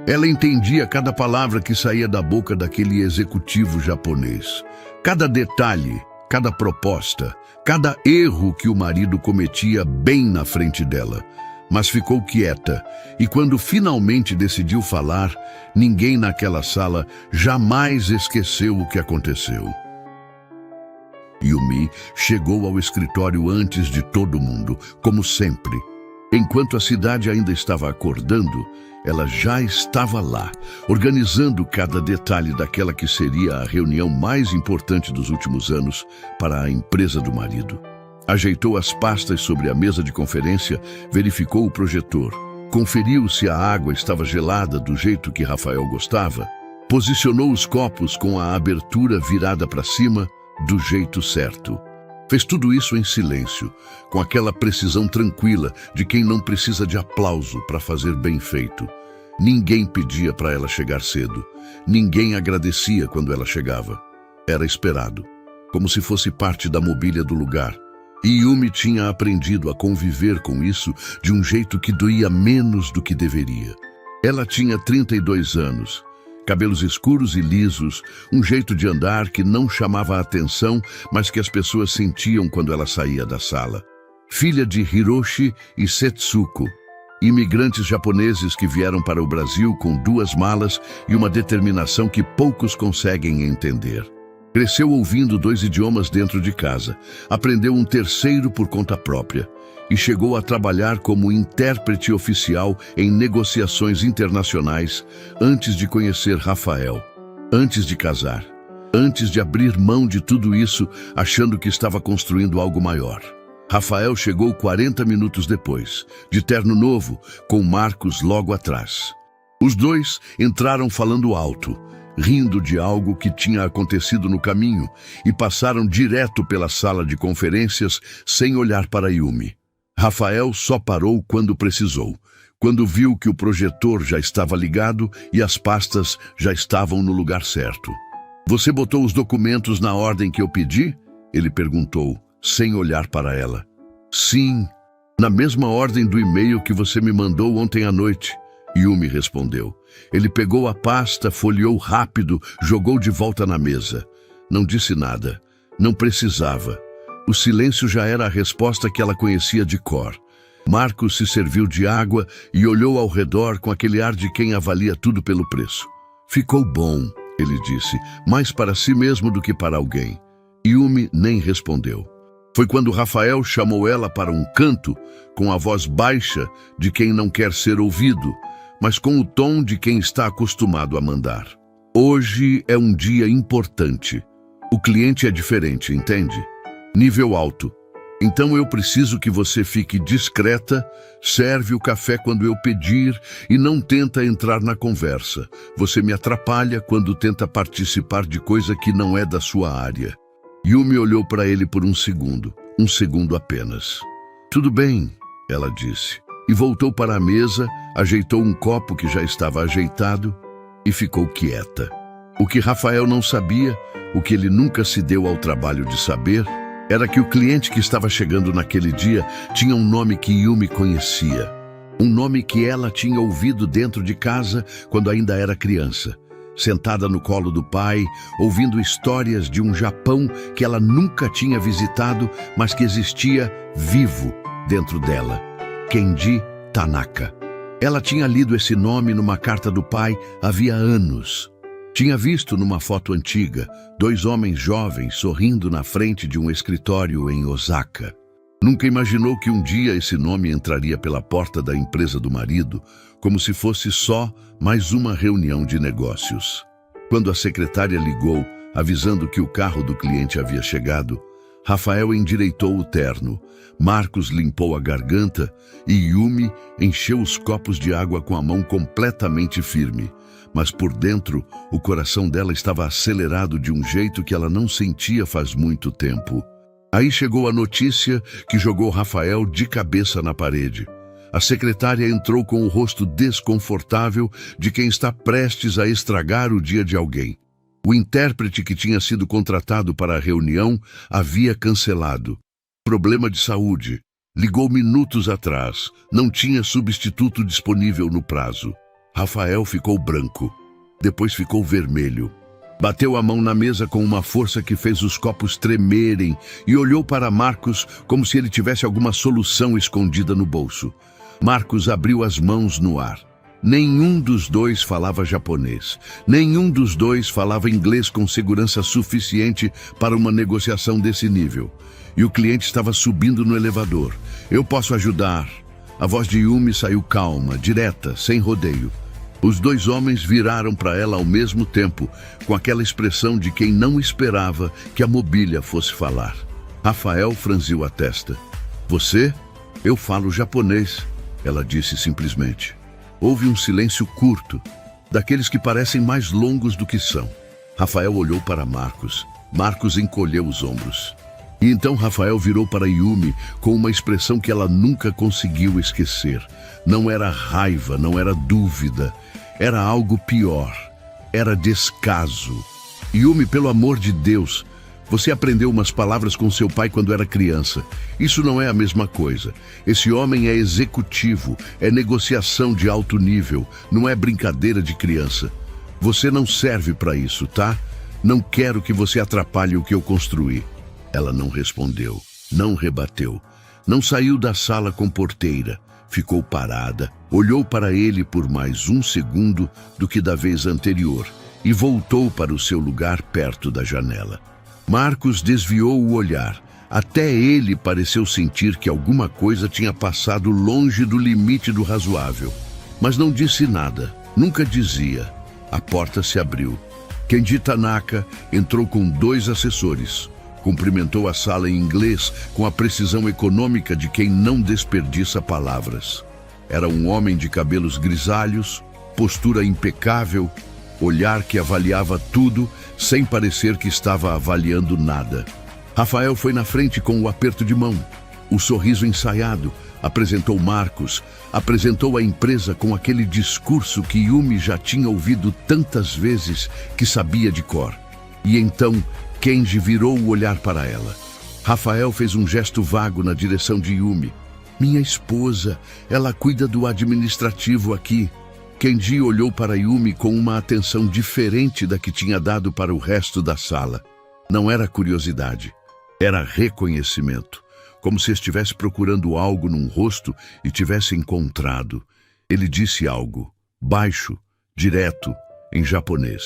Ela entendia cada palavra que saía da boca daquele executivo japonês. Cada detalhe, cada proposta, cada erro que o marido cometia bem na frente dela. Mas ficou quieta, e quando finalmente decidiu falar, ninguém naquela sala jamais esqueceu o que aconteceu. Yumi chegou ao escritório antes de todo mundo, como sempre. Enquanto a cidade ainda estava acordando, ela já estava lá, organizando cada detalhe daquela que seria a reunião mais importante dos últimos anos para a empresa do marido. Ajeitou as pastas sobre a mesa de conferência, verificou o projetor, conferiu se a água estava gelada do jeito que Rafael gostava, posicionou os copos com a abertura virada para cima do jeito certo. Fez tudo isso em silêncio, com aquela precisão tranquila de quem não precisa de aplauso para fazer bem feito. Ninguém pedia para ela chegar cedo. Ninguém agradecia quando ela chegava. Era esperado, como se fosse parte da mobília do lugar. E Yumi tinha aprendido a conviver com isso de um jeito que doía menos do que deveria. Ela tinha 32 anos. Cabelos escuros e lisos, um jeito de andar que não chamava a atenção, mas que as pessoas sentiam quando ela saía da sala. Filha de Hiroshi e Setsuko, imigrantes japoneses que vieram para o Brasil com 2 malas e uma determinação que poucos conseguem entender. Cresceu ouvindo 2 idiomas dentro de casa, aprendeu um terceiro por conta própria e chegou a trabalhar como intérprete oficial em negociações internacionais antes de conhecer Rafael, antes de casar, antes de abrir mão de tudo isso, achando que estava construindo algo maior. Rafael chegou 40 minutos depois, de terno novo, com Marcos logo atrás. Os 2 entraram falando alto, rindo de algo que tinha acontecido no caminho, e passaram direto pela sala de conferências sem olhar para Yumi. Rafael só parou quando precisou, quando viu que o projetor já estava ligado e as pastas já estavam no lugar certo. "Você botou os documentos na ordem que eu pedi?" Ele perguntou, sem olhar para ela. "Sim, na mesma ordem do e-mail que você me mandou ontem à noite." Yumi respondeu. Ele pegou a pasta, folheou rápido, jogou de volta na mesa. Não disse nada. Não precisava. O silêncio já era a resposta que ela conhecia de cor. Marcos se serviu de água e olhou ao redor com aquele ar de quem avalia tudo pelo preço. "Ficou bom", ele disse, mais para si mesmo do que para alguém. Yumi nem respondeu. Foi quando Rafael chamou ela para um canto, com a voz baixa de quem não quer ser ouvido, mas com o tom de quem está acostumado a mandar. "Hoje é um dia importante. O cliente é diferente, entende? Nível alto. Então eu preciso que você fique discreta, serve o café quando eu pedir e não tenta entrar na conversa. Você me atrapalha quando tenta participar de coisa que não é da sua área." Yumi olhou para ele por um segundo apenas. "Tudo bem", ela disse, e voltou para a mesa, ajeitou um copo que já estava ajeitado e ficou quieta. O que Rafael não sabia, o que ele nunca se deu ao trabalho de saber, era que o cliente que estava chegando naquele dia tinha um nome que Yumi conhecia. Um nome que ela tinha ouvido dentro de casa quando ainda era criança, sentada no colo do pai, ouvindo histórias de um Japão que ela nunca tinha visitado, mas que existia vivo dentro dela. Kenji Tanaka. Ela tinha lido esse nome numa carta do pai havia anos. Tinha visto numa foto antiga 2 homens jovens sorrindo na frente de um escritório em Osaka. Nunca imaginou que um dia esse nome entraria pela porta da empresa do marido, como se fosse só mais uma reunião de negócios. Quando a secretária ligou, avisando que o carro do cliente havia chegado, Rafael endireitou o terno, Marcos limpou a garganta e Yumi encheu os copos de água com a mão completamente firme. Mas por dentro, o coração dela estava acelerado de um jeito que ela não sentia faz muito tempo. Aí chegou a notícia que jogou Rafael de cabeça na parede. A secretária entrou com o rosto desconfortável de quem está prestes a estragar o dia de alguém. O intérprete que tinha sido contratado para a reunião havia cancelado. Problema de saúde. Ligou minutos atrás. Não tinha substituto disponível no prazo. Rafael ficou branco, depois ficou vermelho. Bateu a mão na mesa com uma força que fez os copos tremerem e olhou para Marcos como se ele tivesse alguma solução escondida no bolso. Marcos abriu as mãos no ar. Nenhum dos dois falava japonês. Nenhum dos dois falava inglês com segurança suficiente para uma negociação desse nível. E o cliente estava subindo no elevador. "Eu posso ajudar." A voz de Yumi saiu calma, direta, sem rodeio. Os dois homens viraram para ela ao mesmo tempo, com aquela expressão de quem não esperava que a mobília fosse falar. Rafael franziu a testa. "Você? Eu falo japonês," ela disse simplesmente. Houve um silêncio curto, daqueles que parecem mais longos do que são. Rafael olhou para Marcos. Marcos encolheu os ombros. E então Rafael virou para Yumi com uma expressão que ela nunca conseguiu esquecer. Não era raiva, não era dúvida. Era algo pior. Era descaso. "Yumi, pelo amor de Deus, você aprendeu umas palavras com seu pai quando era criança. Isso não é a mesma coisa. Esse homem é executivo, é negociação de alto nível, não é brincadeira de criança. Você não serve para isso, tá? Não quero que você atrapalhe o que eu construí." Ela não respondeu, não rebateu, não saiu da sala com porteira. Ficou parada, olhou para ele por mais um segundo do que da vez anterior e voltou para o seu lugar perto da janela. Marcos desviou o olhar. Até ele pareceu sentir que alguma coisa tinha passado longe do limite do razoável. Mas não disse nada, nunca dizia. A porta se abriu. Kenji Tanaka entrou com 2 assessores. Cumprimentou a sala em inglês com a precisão econômica de quem não desperdiça palavras. Era um homem de cabelos grisalhos, postura impecável, olhar que avaliava tudo sem parecer que estava avaliando nada. Rafael foi na frente com o aperto de mão, o sorriso ensaiado, apresentou Marcos, apresentou a empresa com aquele discurso que Yumi já tinha ouvido tantas vezes que sabia de cor. E então Kenji virou o olhar para ela. Rafael fez um gesto vago na direção de Yumi. "Minha esposa, ela cuida do administrativo aqui." Kenji olhou para Yumi com uma atenção diferente da que tinha dado para o resto da sala. Não era curiosidade, era reconhecimento, como se estivesse procurando algo num rosto e tivesse encontrado. Ele disse algo, baixo, direto, em japonês.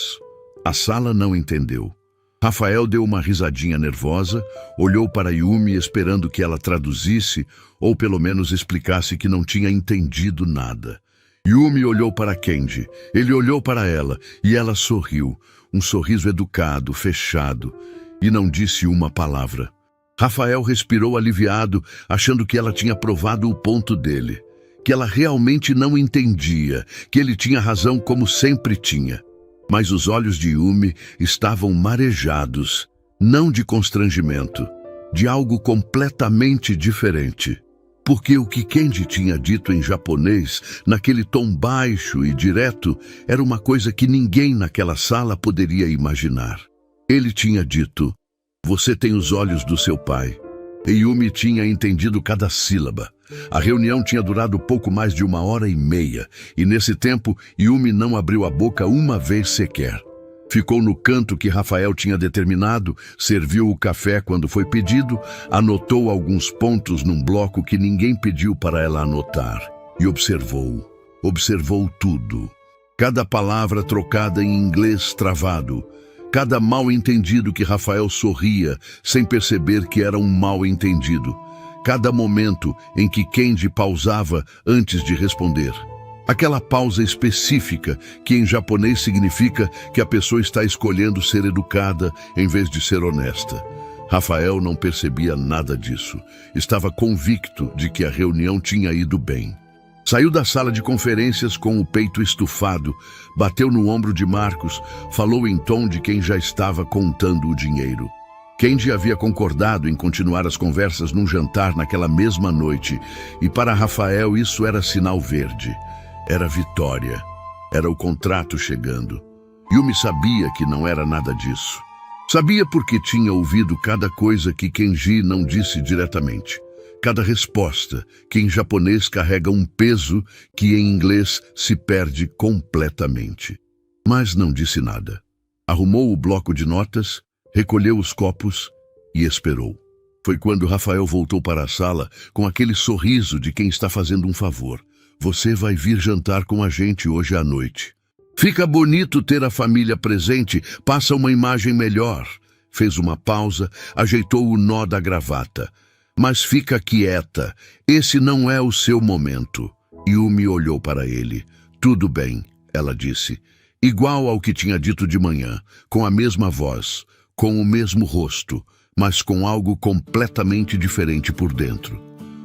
A sala não entendeu. Rafael deu uma risadinha nervosa, olhou para Yumi esperando que ela traduzisse ou pelo menos explicasse que não tinha entendido nada. Yumi olhou para Kenji, ele olhou para ela e ela sorriu, um sorriso educado, fechado, e não disse uma palavra. Rafael respirou aliviado, achando que ela tinha provado o ponto dele, que ela realmente não entendia, que ele tinha razão como sempre tinha. Mas os olhos de Yumi estavam marejados, não de constrangimento, de algo completamente diferente. Porque o que Kenji tinha dito em japonês, naquele tom baixo e direto, era uma coisa que ninguém naquela sala poderia imaginar. Ele tinha dito, "Você tem os olhos do seu pai." E Yumi tinha entendido cada sílaba. A reunião tinha durado pouco mais de 1h30, e nesse tempo Yumi não abriu a boca uma vez sequer. Ficou no canto que Rafael tinha determinado, serviu o café quando foi pedido, anotou alguns pontos num bloco que ninguém pediu para ela anotar, e observou tudo. Cada palavra trocada em inglês travado, cada mal-entendido que Rafael sorria, sem perceber que era um mal-entendido. Cada momento em que Kenji pausava antes de responder. Aquela pausa específica que em japonês significa que a pessoa está escolhendo ser educada em vez de ser honesta. Rafael não percebia nada disso. Estava convicto de que a reunião tinha ido bem. Saiu da sala de conferências com o peito estufado, bateu no ombro de Marcos, falou em tom de quem já estava contando o dinheiro. Kenji havia concordado em continuar as conversas num jantar naquela mesma noite, e para Rafael isso era sinal verde. Era vitória. Era o contrato chegando. Yumi sabia que não era nada disso. Sabia porque tinha ouvido cada coisa que Kenji não disse diretamente. cada resposta, que em japonês carrega um peso que em inglês se perde completamente. Mas não disse nada. Arrumou o bloco de notas, recolheu os copos e esperou. Foi quando Rafael voltou para a sala com aquele sorriso de quem está fazendo um favor. Você vai vir jantar com a gente hoje à noite. Fica bonito ter a família presente, passa uma imagem melhor. Fez uma pausa, ajeitou o nó da gravata. Mas fica quieta, esse não é o seu momento. Yumi olhou para ele. Tudo bem, ela disse. Igual ao que tinha dito de manhã, com a mesma voz, com o mesmo rosto, mas com algo completamente diferente por dentro.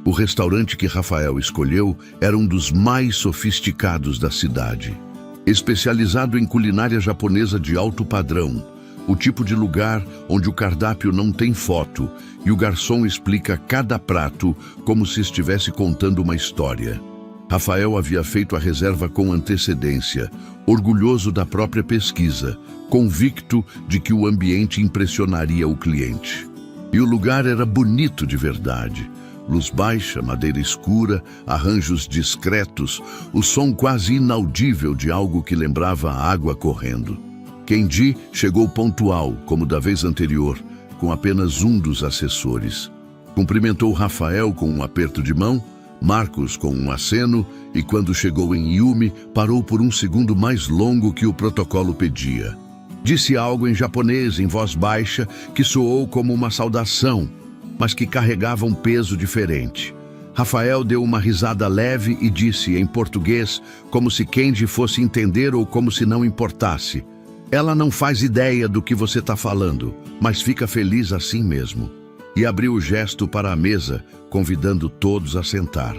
O restaurante que Rafael escolheu era um dos mais sofisticados da cidade. Especializado em culinária japonesa de alto padrão, o tipo de lugar onde o cardápio não tem foto e o garçom explica cada prato como se estivesse contando uma história. Rafael havia feito a reserva com antecedência, orgulhoso da própria pesquisa, convicto de que o ambiente impressionaria o cliente. E o lugar era bonito de verdade. Luz baixa, madeira escura, arranjos discretos, o som quase inaudível de algo que lembrava a água correndo. Kenji chegou pontual, como da vez anterior, com apenas um dos assessores. Cumprimentou Rafael com um aperto de mão, Marcos com um aceno e, quando chegou em Yumi, parou por um segundo mais longo que o protocolo pedia. Disse algo em japonês, em voz baixa, que soou como uma saudação, mas que carregava um peso diferente. Rafael deu uma risada leve e disse em português, como se Kenji fosse entender ou como se não importasse. Ela não faz ideia do que você está falando, mas fica feliz assim mesmo. E abriu o gesto para a mesa, convidando todos a sentar.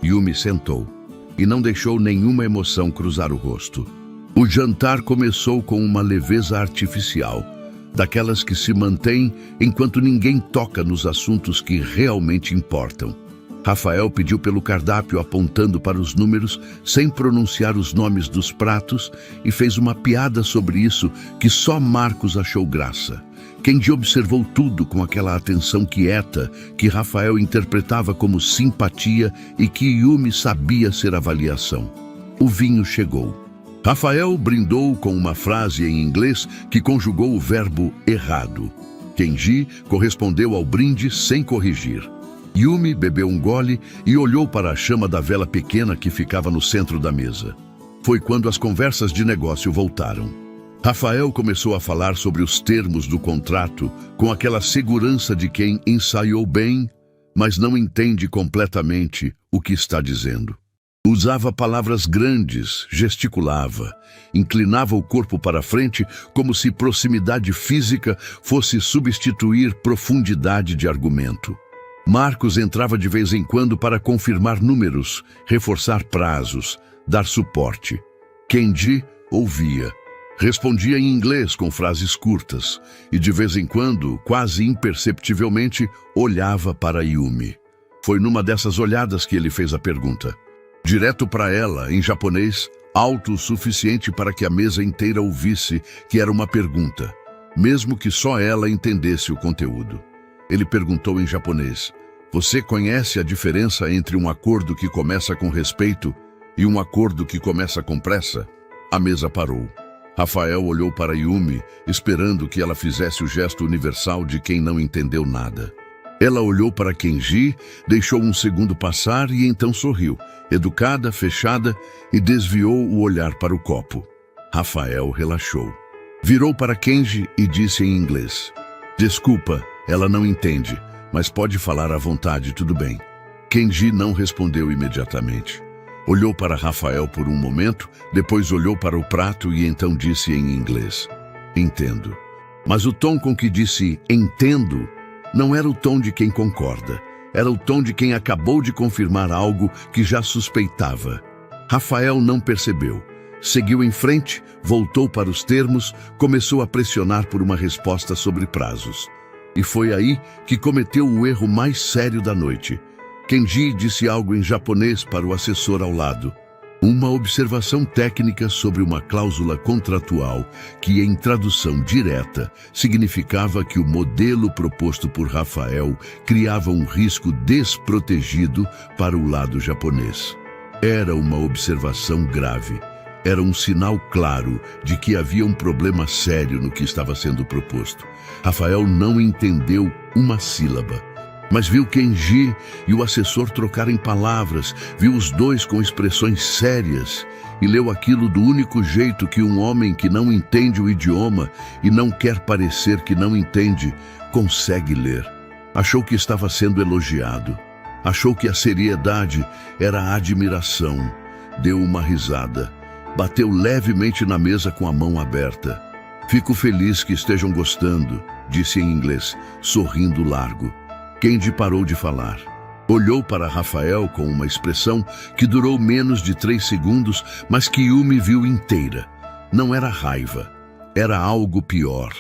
Yumi sentou e não deixou nenhuma emoção cruzar o rosto. O jantar começou com uma leveza artificial, daquelas que se mantém enquanto ninguém toca nos assuntos que realmente importam. Rafael pediu pelo cardápio apontando para os números, sem pronunciar os nomes dos pratos, e fez uma piada sobre isso que só Marcos achou graça. Kenji observou tudo com aquela atenção quieta que Rafael interpretava como simpatia e que Yumi sabia ser avaliação. O vinho chegou. Rafael brindou com uma frase em inglês que conjugou o verbo errado. Kenji correspondeu ao brinde sem corrigir. Yumi bebeu um gole e olhou para a chama da vela pequena que ficava no centro da mesa. Foi quando as conversas de negócio voltaram. Rafael começou a falar sobre os termos do contrato com aquela segurança de quem ensaiou bem, mas não entende completamente o que está dizendo. Usava palavras grandes, gesticulava, inclinava o corpo para frente como se proximidade física fosse substituir profundidade de argumento. Marcos entrava de vez em quando para confirmar números, reforçar prazos, dar suporte. Kenji ouvia. Respondia em inglês com frases curtas e de vez em quando, quase imperceptivelmente, olhava para Yumi. Foi numa dessas olhadas que ele fez a pergunta. Direto para ela, em japonês, alto o suficiente para que a mesa inteira ouvisse que era uma pergunta, mesmo que só ela entendesse o conteúdo. Ele perguntou em japonês: "Você conhece a diferença entre um acordo que começa com respeito e um acordo que começa com pressa?" A mesa parou. Rafael olhou para Yumi, esperando que ela fizesse o gesto universal de quem não entendeu nada. Ela olhou para Kenji, deixou um segundo passar e então sorriu, educada, fechada, e desviou o olhar para o copo. Rafael relaxou. Virou para Kenji e disse em inglês: "Desculpa, ela não entende, mas pode falar à vontade, tudo bem." Kenji não respondeu imediatamente. Olhou para Rafael por um momento, depois olhou para o prato e então disse em inglês: "Entendo." Mas o tom com que disse "entendo" não era o tom de quem concorda. Era o tom de quem acabou de confirmar algo que já suspeitava. Rafael não percebeu. Seguiu em frente, voltou para os termos, começou a pressionar por uma resposta sobre prazos. E foi aí que cometeu o erro mais sério da noite. Kenji disse algo em japonês para o assessor ao lado. Uma observação técnica sobre uma cláusula contratual que, em tradução direta, significava que o modelo proposto por Rafael criava um risco desprotegido para o lado japonês. Era uma observação grave. Era um sinal claro de que havia um problema sério no que estava sendo proposto. Rafael não entendeu uma sílaba, mas viu Kenji e o assessor trocarem palavras, viu os dois com expressões sérias e leu aquilo do único jeito que um homem que não entende o idioma e não quer parecer que não entende, consegue ler. Achou que estava sendo elogiado. Achou que a seriedade era a admiração. Deu uma risada. Bateu levemente na mesa com a mão aberta. Fico feliz que estejam gostando, disse em inglês, sorrindo largo. Kenji parou de falar. Olhou para Rafael com uma expressão que durou menos de 3 segundos, mas que Yumi viu inteira. Não era raiva. Era algo pior.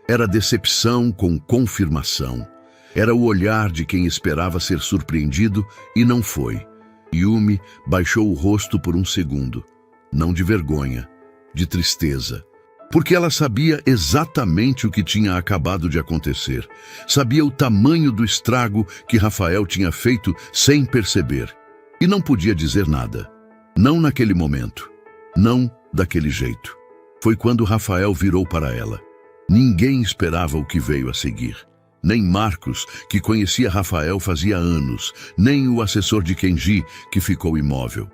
Era decepção com confirmação. Era o olhar de quem esperava ser surpreendido e não foi. Yumi baixou o rosto por um segundo. Não de vergonha, de tristeza. Porque ela sabia exatamente o que tinha acabado de acontecer. Sabia o tamanho do estrago que Rafael tinha feito sem perceber. E não podia dizer nada. Não naquele momento. Não daquele jeito. Foi quando Rafael virou para ela. Ninguém esperava o que veio a seguir. Nem Marcos, que conhecia Rafael fazia anos, nem o assessor de Kenji, que ficou imóvel.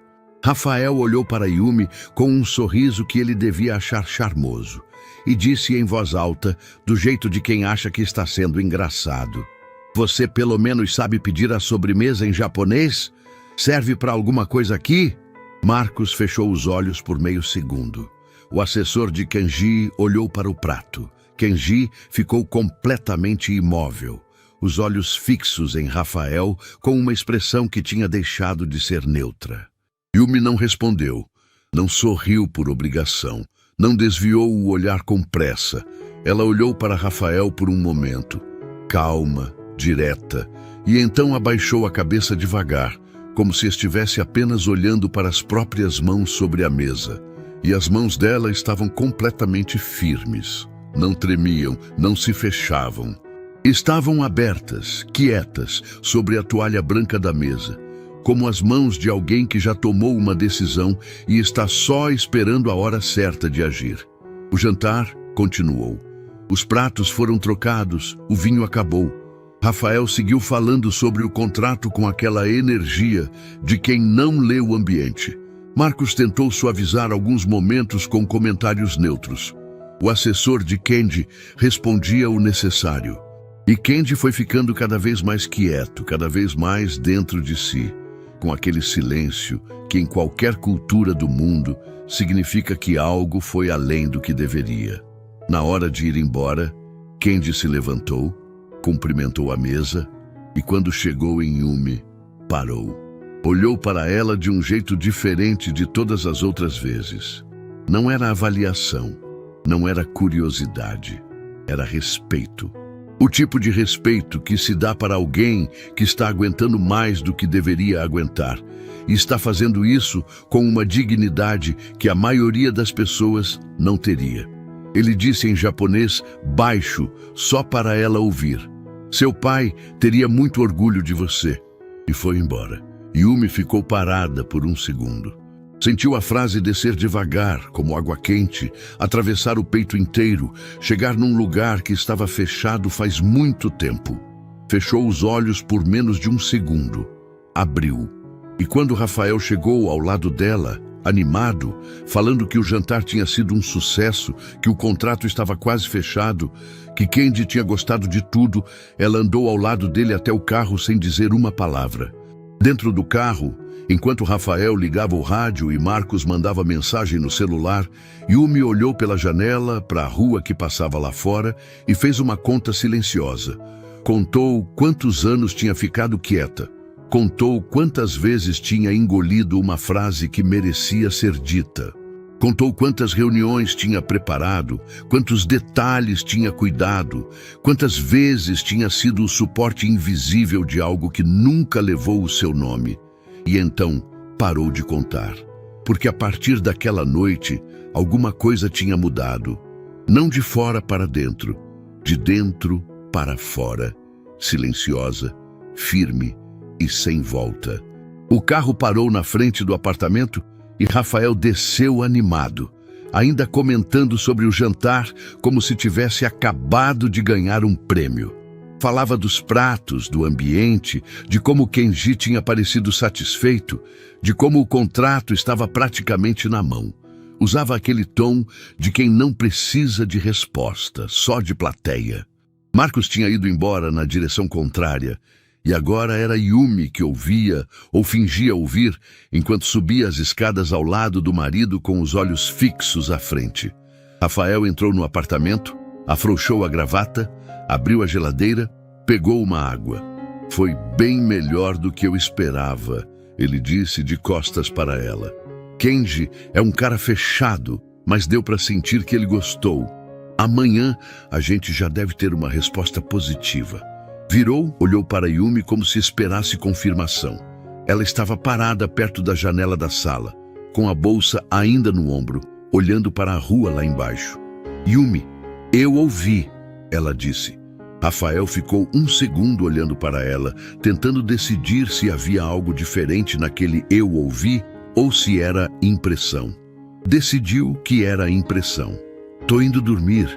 Rafael olhou para Yumi com um sorriso que ele devia achar charmoso e disse em voz alta, do jeito de quem acha que está sendo engraçado: "Você pelo menos sabe pedir a sobremesa em japonês? Serve para alguma coisa aqui?" Marcos fechou os olhos por meio segundo. O assessor de Kenji olhou para o prato. Kenji ficou completamente imóvel, os olhos fixos em Rafael com uma expressão que tinha deixado de ser neutra. Yumi não respondeu, não sorriu por obrigação, não desviou o olhar com pressa. Ela olhou para Rafael por um momento, calma, direta, e então abaixou a cabeça devagar, como se estivesse apenas olhando para as próprias mãos sobre a mesa. E as mãos dela estavam completamente firmes. Não tremiam, não se fechavam. Estavam abertas, quietas, sobre a toalha branca da mesa, como as mãos de alguém que já tomou uma decisão e está só esperando a hora certa de agir. O jantar continuou. Os pratos foram trocados, o vinho acabou. Rafael seguiu falando sobre o contrato com aquela energia de quem não lê o ambiente. Marcos tentou suavizar alguns momentos com comentários neutros. O assessor de Kenji respondia o necessário. E Kenji foi ficando cada vez mais quieto, cada vez mais dentro de si, com aquele silêncio que em qualquer cultura do mundo significa que algo foi além do que deveria. Na hora de ir embora, Kenji se levantou, cumprimentou a mesa e quando chegou em Yumi, parou. Olhou para ela de um jeito diferente de todas as outras vezes. Não era avaliação, não era curiosidade, era respeito. O tipo de respeito que se dá para alguém que está aguentando mais do que deveria aguentar e está fazendo isso com uma dignidade que a maioria das pessoas não teria. Ele disse em japonês baixo, só para ela ouvir: "Seu pai teria muito orgulho de você." E foi embora. Yumi ficou parada por um segundo. Sentiu a frase descer devagar, como água quente, atravessar o peito inteiro, chegar num lugar que estava fechado faz muito tempo. Fechou os olhos por menos de um segundo. Abriu. E quando Rafael chegou ao lado dela, animado, falando que o jantar tinha sido um sucesso, que o contrato estava quase fechado, que Kenji tinha gostado de tudo, ela andou ao lado dele até o carro sem dizer uma palavra. Dentro do carro, enquanto Rafael ligava o rádio e Marcos mandava mensagem no celular, Yumi olhou pela janela para a rua que passava lá fora e fez uma conta silenciosa. Contou quantos anos tinha ficado quieta. Contou quantas vezes tinha engolido uma frase que merecia ser dita. Contou quantas reuniões tinha preparado, quantos detalhes tinha cuidado, quantas vezes tinha sido o suporte invisível de algo que nunca levou o seu nome. E então parou de contar. porque a partir daquela noite, alguma coisa tinha mudado. Não de fora para dentro, de dentro para fora. Silenciosa, firme e sem volta. O carro parou na frente do apartamento e Rafael desceu animado, ainda comentando sobre o jantar como se tivesse acabado de ganhar um prêmio. Falava dos pratos, do ambiente, de como Kenji tinha parecido satisfeito, de como o contrato estava praticamente na mão. Usava aquele tom de quem não precisa de resposta, só de plateia. Marcos tinha ido embora na direção contrária, e agora era Yumi que ouvia ou fingia ouvir enquanto subia as escadas ao lado do marido com os olhos fixos à frente. Rafael entrou no apartamento, afrouxou a gravata, abriu a geladeira, pegou uma água. Foi bem melhor do que eu esperava, ele disse de costas para ela. Kenji é um cara fechado, mas deu para sentir que ele gostou. Amanhã a gente já deve ter uma resposta positiva. Virou, olhou para Yumi como se esperasse confirmação. Ela estava parada perto da janela da sala, com a bolsa ainda no ombro, olhando para a rua lá embaixo. Yumi, eu ouvi, ela disse. Rafael ficou um segundo olhando para ela, tentando decidir se havia algo diferente naquele eu ouvi ou se era impressão. Decidiu que era impressão. Tô indo dormir.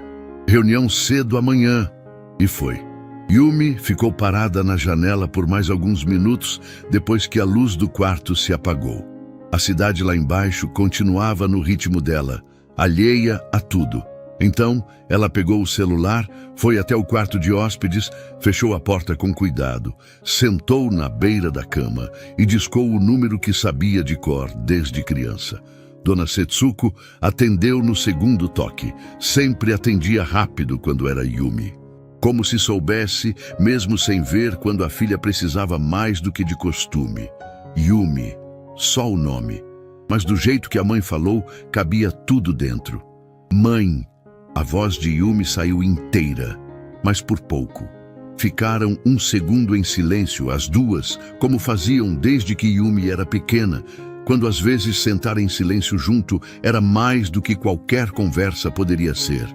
Reunião cedo amanhã. E foi. Yumi ficou parada na janela por mais alguns minutos depois que a luz do quarto se apagou. A cidade lá embaixo continuava no ritmo dela, alheia a tudo. Então, ela pegou o celular, foi até o quarto de hóspedes, fechou a porta com cuidado, sentou na beira da cama e discou o número que sabia de cor desde criança. Dona Setsuko atendeu no segundo toque. Sempre atendia rápido quando era Yumi. Como se soubesse, mesmo sem ver, quando a filha precisava mais do que de costume. Yumi, só o nome. Mas do jeito que a mãe falou, cabia tudo dentro. Mãe. A voz de Yumi saiu inteira, mas por pouco. Ficaram um segundo em silêncio, as duas, como faziam desde que Yumi era pequena, quando às vezes sentar em silêncio junto era mais do que qualquer conversa poderia ser.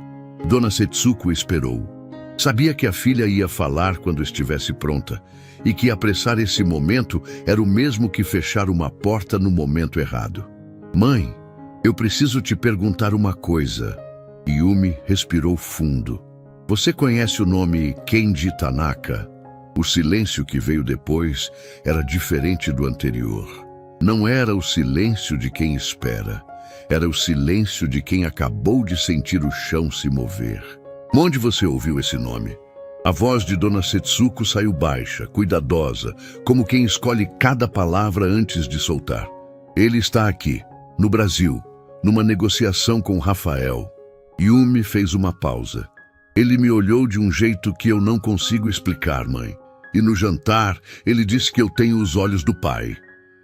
Dona Setsuko esperou. Sabia que a filha ia falar quando estivesse pronta, e que apressar esse momento era o mesmo que fechar uma porta no momento errado. Mãe, eu preciso te perguntar uma coisa. Yumi respirou fundo. Você conhece o nome Kenji Tanaka? O silêncio que veio depois era diferente do anterior. Não era o silêncio de quem espera. Era o silêncio de quem acabou de sentir o chão se mover. Onde você ouviu esse nome? A voz de Dona Setsuko saiu baixa, cuidadosa, como quem escolhe cada palavra antes de soltar. Ele está aqui, no Brasil, numa negociação com Rafael. Yumi fez uma pausa. Ele me olhou de um jeito que eu não consigo explicar, mãe. E no jantar, ele disse que eu tenho os olhos do pai.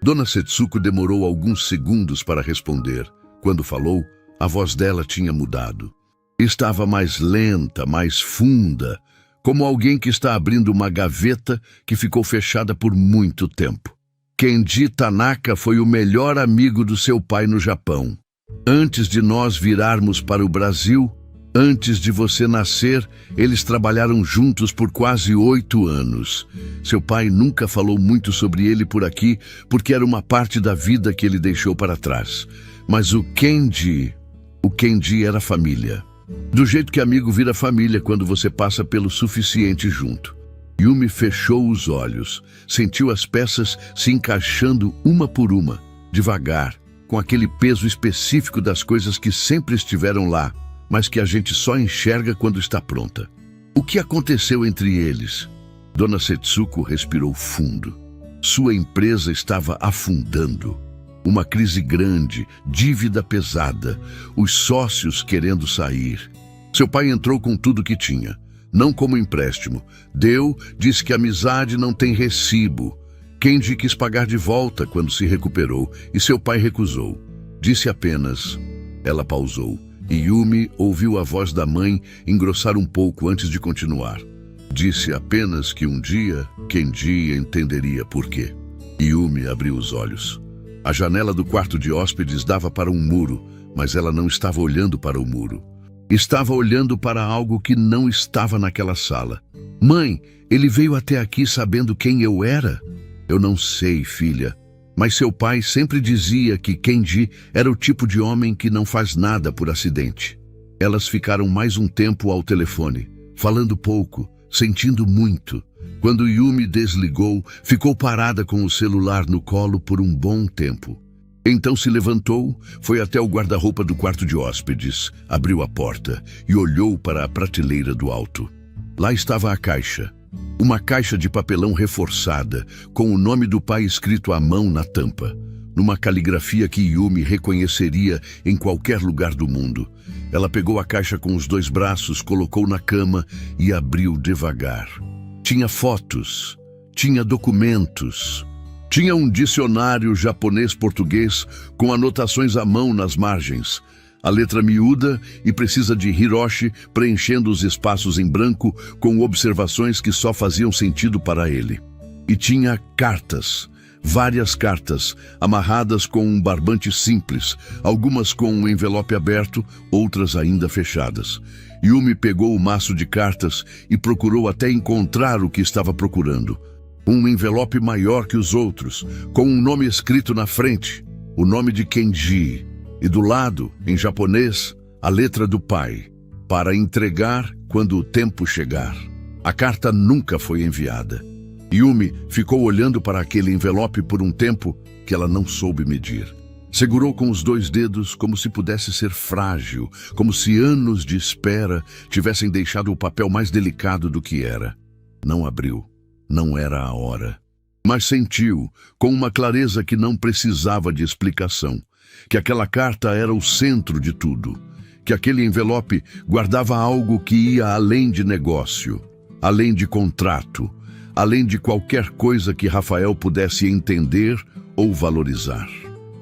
Dona Setsuko demorou alguns segundos para responder. Quando falou, a voz dela tinha mudado. Estava mais lenta, mais funda, como alguém que está abrindo uma gaveta que ficou fechada por muito tempo. Kenji Tanaka foi o melhor amigo do seu pai no Japão. Antes de nós virarmos para o Brasil, antes de você nascer, eles trabalharam juntos por quase 8 anos. Seu pai nunca falou muito sobre ele por aqui, porque era uma parte da vida que ele deixou para trás. Mas o Kenji era família. Do jeito que amigo vira família quando você passa pelo suficiente junto. Yumi fechou os olhos, sentiu as peças se encaixando uma por uma, devagar, com aquele peso específico das coisas que sempre estiveram lá, mas que a gente só enxerga quando está pronta. O que aconteceu entre eles? Dona Setsuko respirou fundo. Sua empresa estava afundando. Uma crise grande, dívida pesada, os sócios querendo sair. Seu pai entrou com tudo que tinha, não como empréstimo. Disse que a amizade não tem recibo. Kenji quis pagar de volta quando se recuperou e seu pai recusou. Disse apenas... Ela pausou e Yumi ouviu a voz da mãe engrossar um pouco antes de continuar. Disse apenas que um dia Kenji entenderia por quê. Yumi abriu os olhos. A janela do quarto de hóspedes dava para um muro, mas ela não estava olhando para o muro. Estava olhando para algo que não estava naquela sala. Mãe, ele veio até aqui sabendo quem eu era? Eu não sei, filha. Mas seu pai sempre dizia que Kenji era o tipo de homem que não faz nada por acidente. Elas ficaram mais um tempo ao telefone, falando pouco, sentindo muito. Quando Yumi desligou, ficou parada com o celular no colo por um bom tempo. Então se levantou, foi até o guarda-roupa do quarto de hóspedes, abriu a porta e olhou para a prateleira do alto. Lá estava a caixa. Uma caixa de papelão reforçada, com o nome do pai escrito à mão na tampa, numa caligrafia que Yumi reconheceria em qualquer lugar do mundo. Ela pegou a caixa com os 2 braços, colocou na cama e abriu devagar. Tinha fotos, tinha documentos, tinha um dicionário japonês-português com anotações à mão nas margens. A letra miúda e precisa de Hiroshi preenchendo os espaços em branco com observações que só faziam sentido para ele. E tinha cartas, várias cartas, amarradas com um barbante simples, algumas com um envelope aberto, outras ainda fechadas. Yumi pegou o maço de cartas e procurou até encontrar o que estava procurando. Um envelope maior que os outros, com um nome escrito na frente, o nome de Kenji. E do lado, em japonês, a letra do pai, para entregar quando o tempo chegar. A carta nunca foi enviada. Yumi ficou olhando para aquele envelope por um tempo que ela não soube medir. Segurou com os 2 dedos como se pudesse ser frágil, como se anos de espera tivessem deixado o papel mais delicado do que era. Não abriu. Não era a hora. Mas sentiu, com uma clareza que não precisava de explicação, que aquela carta era o centro de tudo, que aquele envelope guardava algo que ia além de negócio, além de contrato, além de qualquer coisa que Rafael pudesse entender ou valorizar.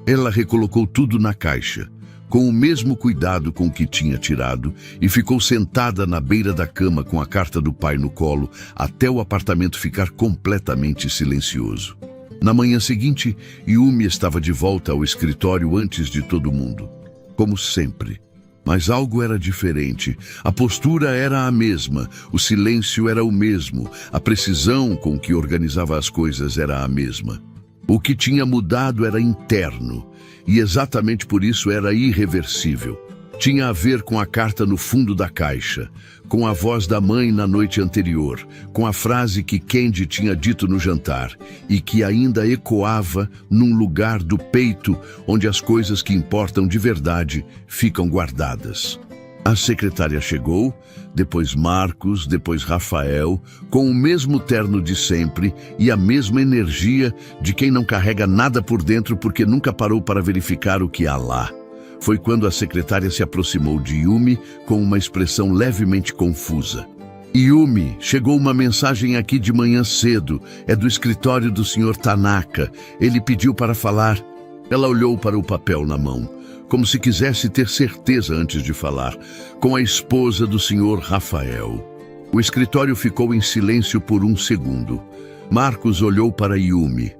Ela recolocou tudo na caixa, com o mesmo cuidado com que tinha tirado, e ficou sentada na beira da cama com a carta do pai no colo, até o apartamento ficar completamente silencioso. Na manhã seguinte, Yumi estava de volta ao escritório antes de todo mundo, como sempre. Mas algo era diferente. A postura era a mesma, o silêncio era o mesmo, a precisão com que organizava as coisas era a mesma. O que tinha mudado era interno, e exatamente por isso era irreversível. Tinha a ver com a carta no fundo da caixa, com a voz da mãe na noite anterior, com a frase que Kenji tinha dito no jantar e que ainda ecoava num lugar do peito onde as coisas que importam de verdade ficam guardadas. A secretária chegou, depois Marcos, depois Rafael, com o mesmo terno de sempre e a mesma energia de quem não carrega nada por dentro porque nunca parou para verificar o que há lá. Foi quando a secretária se aproximou de Yumi com uma expressão levemente confusa. Yumi, chegou uma mensagem aqui de manhã cedo. É do escritório do Sr. Tanaka. Ele pediu para falar. Ela olhou para o papel na mão, como se quisesse ter certeza antes de falar, com a esposa do Sr. Rafael. O escritório ficou em silêncio por um segundo. Marcos olhou para Yumi.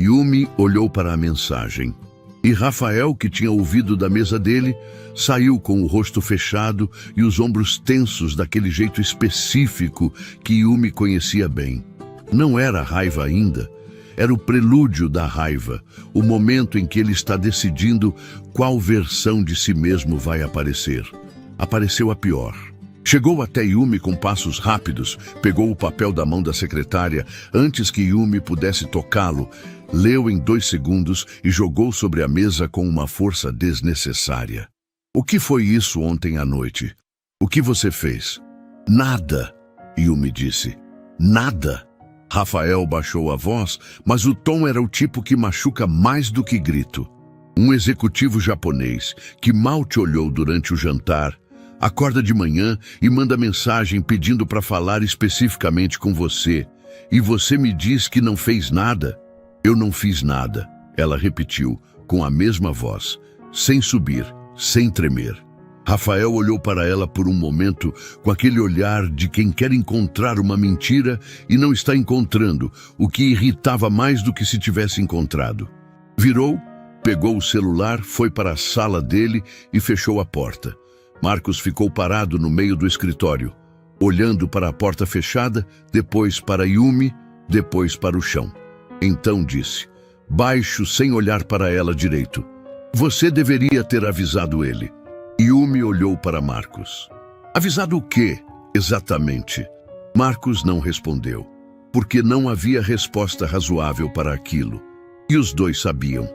Yumi olhou para a mensagem. E Rafael, que tinha ouvido da mesa dele, saiu com o rosto fechado e os ombros tensos daquele jeito específico que Yumi conhecia bem. Não era raiva ainda, era o prelúdio da raiva, o momento em que ele está decidindo qual versão de si mesmo vai aparecer. Apareceu a pior. Chegou até Yumi com passos rápidos, pegou o papel da mão da secretária antes que Yumi pudesse tocá-lo, leu em 2 segundos e jogou sobre a mesa com uma força desnecessária. O que foi isso ontem à noite? O que você fez? Nada, Yumi disse. Nada. Rafael baixou a voz, mas o tom era o tipo que machuca mais do que grito. Um executivo japonês que mal te olhou durante o jantar, acorda de manhã e manda mensagem pedindo para falar especificamente com você. E você me diz que não fez nada? Eu não fiz nada, ela repetiu, com a mesma voz, sem subir, sem tremer. Rafael olhou para ela por um momento com aquele olhar de quem quer encontrar uma mentira e não está encontrando, o que irritava mais do que se tivesse encontrado. Virou, pegou o celular, foi para a sala dele e fechou a porta. Marcos ficou parado no meio do escritório, olhando para a porta fechada, depois para Yumi, depois para o chão. Então disse, baixo, sem olhar para ela direito, você deveria ter avisado ele. Yumi olhou para Marcos. Avisado o quê, exatamente? Marcos não respondeu, porque não havia resposta razoável para aquilo. E os dois sabiam.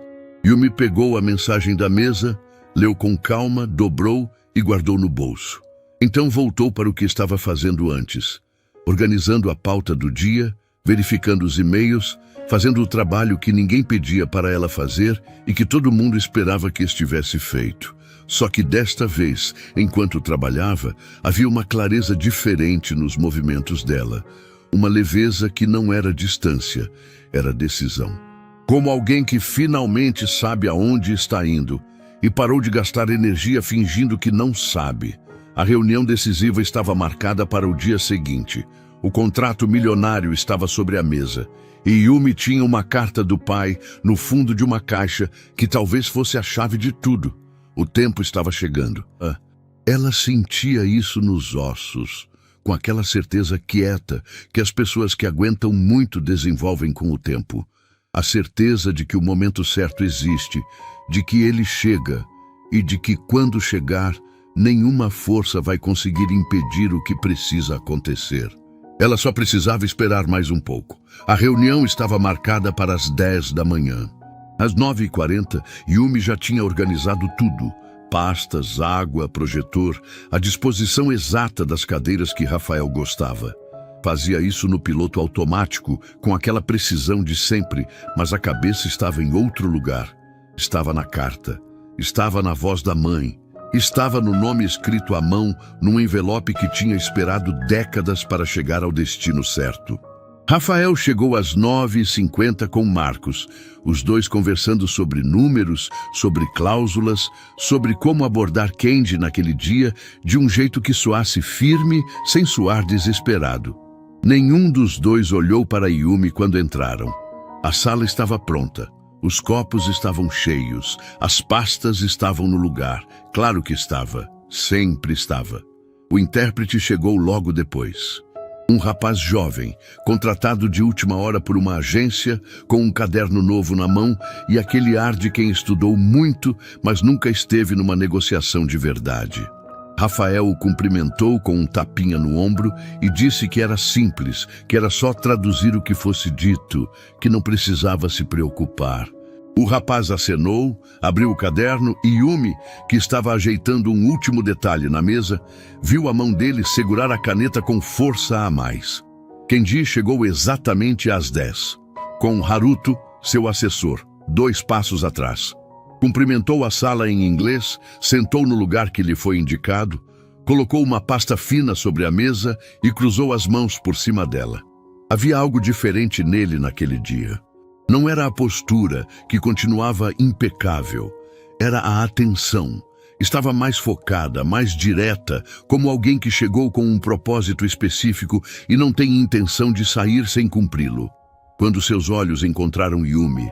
Yumi pegou a mensagem da mesa, leu com calma, dobrou e guardou no bolso. Então voltou para o que estava fazendo antes, organizando a pauta do dia, verificando os e-mails, fazendo o trabalho que ninguém pedia para ela fazer e que todo mundo esperava que estivesse feito. Só que desta vez, enquanto trabalhava, havia uma clareza diferente nos movimentos dela. Uma leveza que não era distância, era decisão. Como alguém que finalmente sabe aonde está indo e parou de gastar energia fingindo que não sabe. A reunião decisiva estava marcada para o dia seguinte. O contrato milionário estava sobre a mesa e Yumi tinha uma carta do pai no fundo de uma caixa que talvez fosse a chave de tudo. O tempo estava chegando. Ela sentia isso nos ossos, com aquela certeza quieta que as pessoas que aguentam muito desenvolvem com o tempo. A certeza de que o momento certo existe, de que ele chega e de que quando chegar, nenhuma força vai conseguir impedir o que precisa acontecer. Ela só precisava esperar mais um pouco. A reunião estava marcada para as 10 da manhã. Às 9h40, Yumi já tinha organizado tudo. Pastas, água, projetor, a disposição exata das cadeiras que Rafael gostava. Fazia isso no piloto automático, com aquela precisão de sempre, mas a cabeça estava em outro lugar. Estava na carta, estava na voz da mãe, estava no nome escrito à mão, num envelope que tinha esperado décadas para chegar ao destino certo. Rafael chegou às 9h50 com Marcos, os dois conversando sobre números, sobre cláusulas, sobre como abordar Kendi naquele dia de um jeito que soasse firme, sem soar desesperado. Nenhum dos dois olhou para Yumi quando entraram. A sala estava pronta, os copos estavam cheios, as pastas estavam no lugar. Claro que estava, sempre estava. O intérprete chegou logo depois. Um rapaz jovem, contratado de última hora por uma agência, com um caderno novo na mão e aquele ar de quem estudou muito, mas nunca esteve numa negociação de verdade. Rafael o cumprimentou com um tapinha no ombro e disse que era simples, que era só traduzir o que fosse dito, que não precisava se preocupar. O rapaz acenou, abriu o caderno e Yumi, que estava ajeitando um último detalhe na mesa, viu a mão dele segurar a caneta com força a mais. Kendi chegou exatamente às 10, com Haruto, seu assessor, 2 passos atrás. Cumprimentou a sala em inglês, sentou no lugar que lhe foi indicado, colocou uma pasta fina sobre a mesa e cruzou as mãos por cima dela. Havia algo diferente nele naquele dia. Não era a postura, que continuava impecável. Era a atenção. Estava mais focada, mais direta, como alguém que chegou com um propósito específico e não tem intenção de sair sem cumpri-lo. Quando seus olhos encontraram Yumi,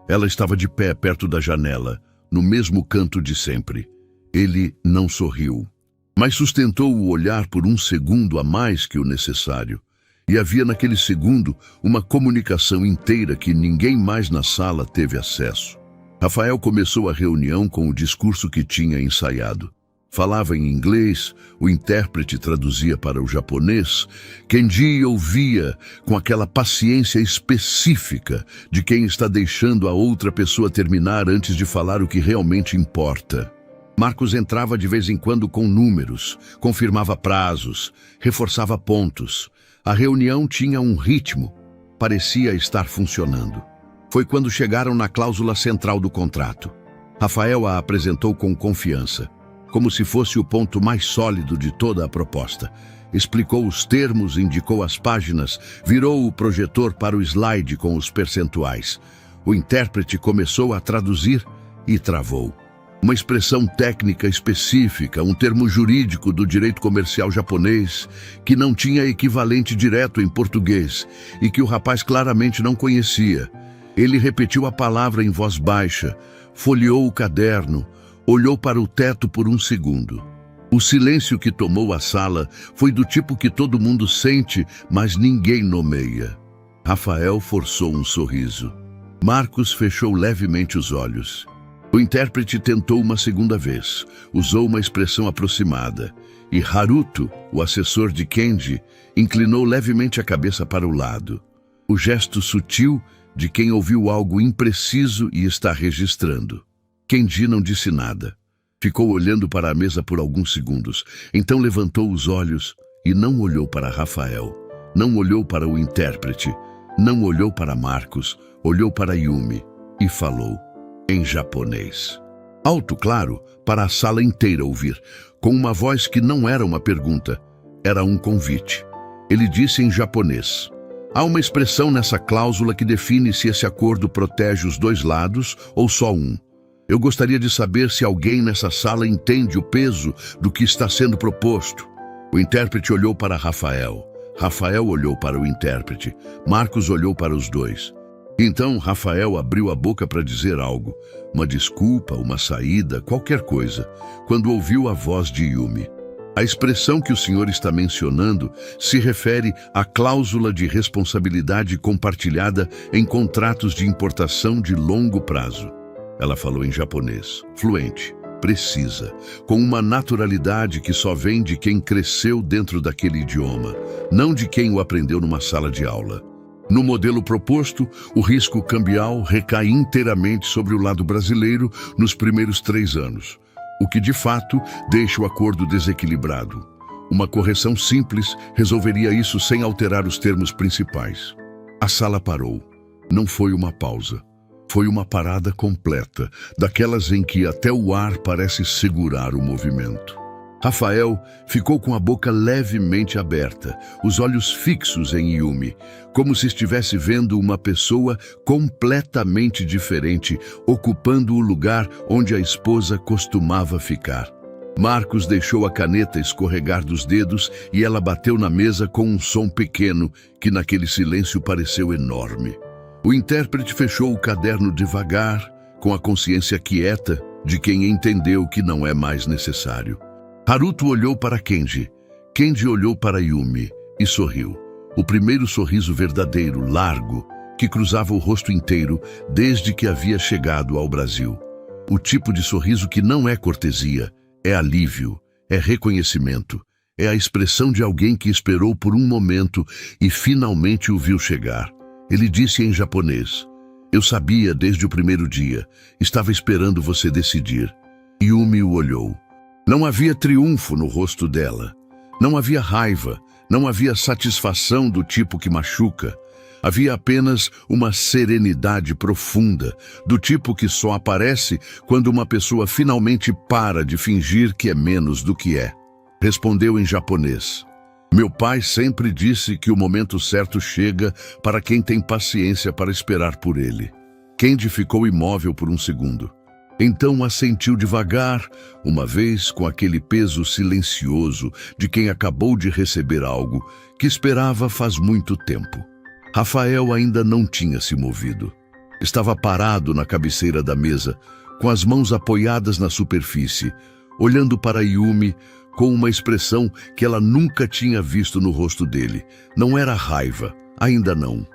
ela estava de pé perto da janela, no mesmo canto de sempre. Ele não sorriu, mas sustentou o olhar por um segundo a mais que o necessário. E havia naquele segundo uma comunicação inteira que ninguém mais na sala teve acesso. Rafael começou a reunião com o discurso que tinha ensaiado. Falava em inglês, o intérprete traduzia para o japonês. Kendi ouvia com aquela paciência específica de quem está deixando a outra pessoa terminar antes de falar o que realmente importa. Marcos entrava de vez em quando com números, confirmava prazos, reforçava pontos. A reunião tinha um ritmo, parecia estar funcionando. Foi quando chegaram na cláusula central do contrato. Rafael a apresentou com confiança, como se fosse o ponto mais sólido de toda a proposta. Explicou os termos, indicou as páginas, virou o projetor para o slide com os percentuais. O intérprete começou a traduzir e travou. Uma expressão técnica específica, um termo jurídico do direito comercial japonês, que não tinha equivalente direto em português e que o rapaz claramente não conhecia. Ele repetiu a palavra em voz baixa, folheou o caderno, olhou para o teto por um segundo. O silêncio que tomou a sala foi do tipo que todo mundo sente, mas ninguém nomeia. Rafael forçou um sorriso. Marcos fechou levemente os olhos. O intérprete tentou uma segunda vez, usou uma expressão aproximada, e Haruto, o assessor de Kenji, inclinou levemente a cabeça para o lado. O gesto sutil de quem ouviu algo impreciso e está registrando. Kenji não disse nada. Ficou olhando para a mesa por alguns segundos, então levantou os olhos e não olhou para Rafael, não olhou para o intérprete, não olhou para Marcos, olhou para Yumi e falou, em japonês. Alto, claro, para a sala inteira ouvir, com uma voz que não era uma pergunta, era um convite. Ele disse em japonês, há uma expressão nessa cláusula que define se esse acordo protege os dois lados ou só um. Eu gostaria de saber se alguém nessa sala entende o peso do que está sendo proposto. O intérprete olhou para Rafael. Rafael olhou para o intérprete. Marcos olhou para os dois. Então Rafael abriu a boca para dizer algo. Uma desculpa, uma saída, qualquer coisa, quando ouviu a voz de Yumi. A expressão que o senhor está mencionando se refere à cláusula de responsabilidade compartilhada em contratos de importação de longo prazo. Ela falou em japonês, fluente, precisa, com uma naturalidade que só vem de quem cresceu dentro daquele idioma, não de quem o aprendeu numa sala de aula. No modelo proposto, o risco cambial recai inteiramente sobre o lado brasileiro nos primeiros 3 anos, o que de fato deixa o acordo desequilibrado. Uma correção simples resolveria isso sem alterar os termos principais. A sala parou. Não foi uma pausa. Foi uma parada completa, daquelas em que até o ar parece segurar o movimento. Rafael ficou com a boca levemente aberta, os olhos fixos em Yumi, como se estivesse vendo uma pessoa completamente diferente, ocupando o lugar onde a esposa costumava ficar. Marcos deixou a caneta escorregar dos dedos e ela bateu na mesa com um som pequeno que naquele silêncio pareceu enorme. O intérprete fechou o caderno devagar, com a consciência quieta de quem entendeu que não é mais necessário. Haruto olhou para Kenji. Kenji olhou para Yumi e sorriu. O primeiro sorriso verdadeiro, largo, que cruzava o rosto inteiro desde que havia chegado ao Brasil. O tipo de sorriso que não é cortesia, é alívio, é reconhecimento, é a expressão de alguém que esperou por um momento e finalmente o viu chegar. Ele disse em japonês, eu sabia desde o primeiro dia, estava esperando você decidir. Yumi o olhou. Não havia triunfo no rosto dela. Não havia raiva, não havia satisfação do tipo que machuca. Havia apenas uma serenidade profunda, do tipo que só aparece quando uma pessoa finalmente para de fingir que é menos do que é. Respondeu em japonês. Meu pai sempre disse que o momento certo chega para quem tem paciência para esperar por ele. Kenji ficou imóvel por um segundo. Então assentiu devagar, uma vez com aquele peso silencioso de quem acabou de receber algo que esperava faz muito tempo. Rafael ainda não tinha se movido. Estava parado na cabeceira da mesa, com as mãos apoiadas na superfície, olhando para Yumi com uma expressão que ela nunca tinha visto no rosto dele. Não era raiva, ainda não.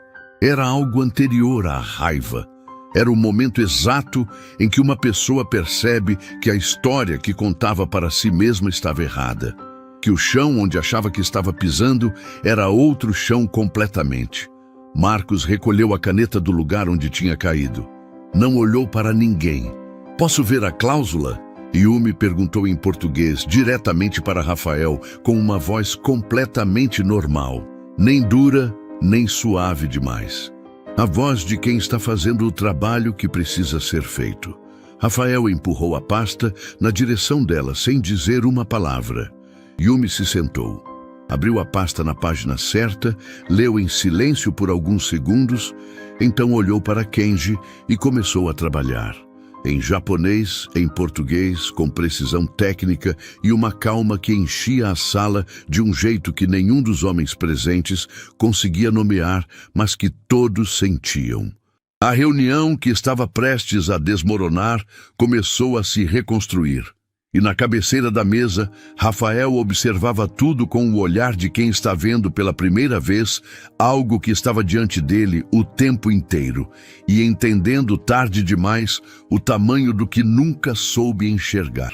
Era algo anterior à raiva. Era o momento exato em que uma pessoa percebe que a história que contava para si mesma estava errada, que o chão onde achava que estava pisando era outro chão completamente. Marcos recolheu a caneta do lugar onde tinha caído. Não olhou para ninguém. Posso ver a cláusula? Yumi perguntou em português, diretamente para Rafael, com uma voz completamente normal, nem dura, nem suave demais. A voz de quem está fazendo o trabalho que precisa ser feito. Rafael empurrou a pasta na direção dela, sem dizer uma palavra. Yumi se sentou. Abriu a pasta na página certa, leu em silêncio por alguns segundos, então olhou para Kenji e começou a trabalhar. Em japonês, em português, com precisão técnica e uma calma que enchia a sala de um jeito que nenhum dos homens presentes conseguia nomear, mas que todos sentiam. A reunião, que estava prestes a desmoronar, começou a se reconstruir. E na cabeceira da mesa, Rafael observava tudo com o olhar de quem está vendo pela primeira vez algo que estava diante dele o tempo inteiro, e entendendo tarde demais o tamanho do que nunca soube enxergar.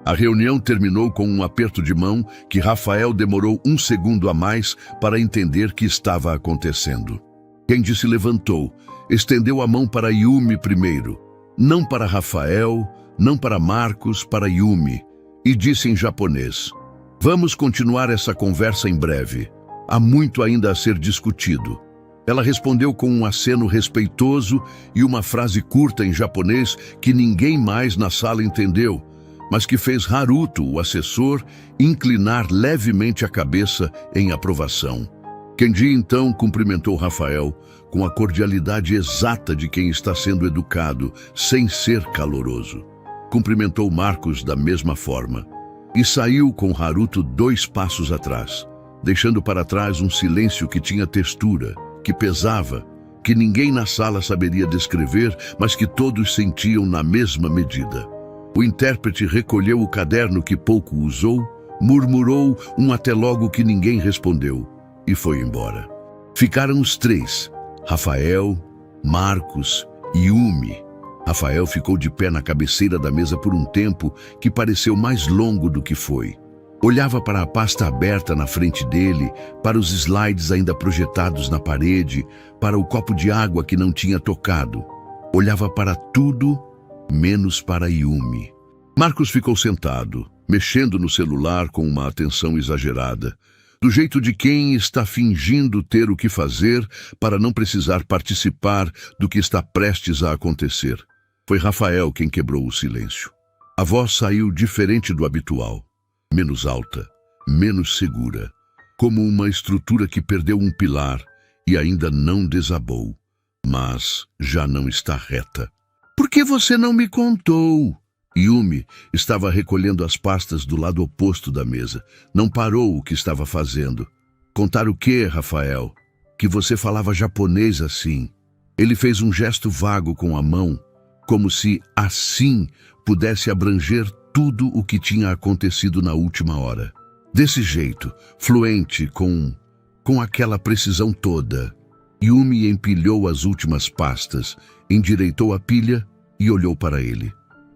A reunião terminou com um aperto de mão que Rafael demorou um segundo a mais para entender que estava acontecendo. Kendi se levantou, estendeu a mão para Yumi primeiro, não para Rafael, não para Marcos, para Yumi, e disse em japonês: "Vamos continuar essa conversa em breve. Há muito ainda a ser discutido." Ela respondeu com um aceno respeitoso e uma frase curta em japonês que ninguém mais na sala entendeu, mas que fez Haruto, o assessor, inclinar levemente a cabeça em aprovação. Kendi então cumprimentou Rafael com a cordialidade exata de quem está sendo educado, sem ser caloroso. Cumprimentou Marcos da mesma forma e saiu com Haruto 2 passos atrás, deixando para trás um silêncio que tinha textura, que pesava, que ninguém na sala saberia descrever, mas que todos sentiam na mesma medida. O intérprete recolheu o caderno que pouco usou, murmurou um até logo que ninguém respondeu e foi embora. Ficaram os 3, Rafael, Marcos e Yumi. Rafael ficou de pé na cabeceira da mesa por um tempo que pareceu mais longo do que foi. Olhava para a pasta aberta na frente dele, para os slides ainda projetados na parede, para o copo de água que não tinha tocado. Olhava para tudo, menos para Yumi. Marcos ficou sentado, mexendo no celular com uma atenção exagerada, do jeito de quem está fingindo ter o que fazer para não precisar participar do que está prestes a acontecer. Foi Rafael quem quebrou o silêncio. A voz saiu diferente do habitual, menos alta, menos segura, como uma estrutura que perdeu um pilar e ainda não desabou, mas já não está reta. "Por que você não me contou?" Yumi estava recolhendo as pastas do lado oposto da mesa. Não parou o que estava fazendo. "Contar o quê, Rafael? Que você falava japonês assim." Ele fez um gesto vago com a mão, como se assim pudesse abranger tudo o que tinha acontecido na última hora. Desse jeito, fluente, com aquela precisão toda, Yumi empilhou as últimas pastas, endireitou a pilha e olhou para ele.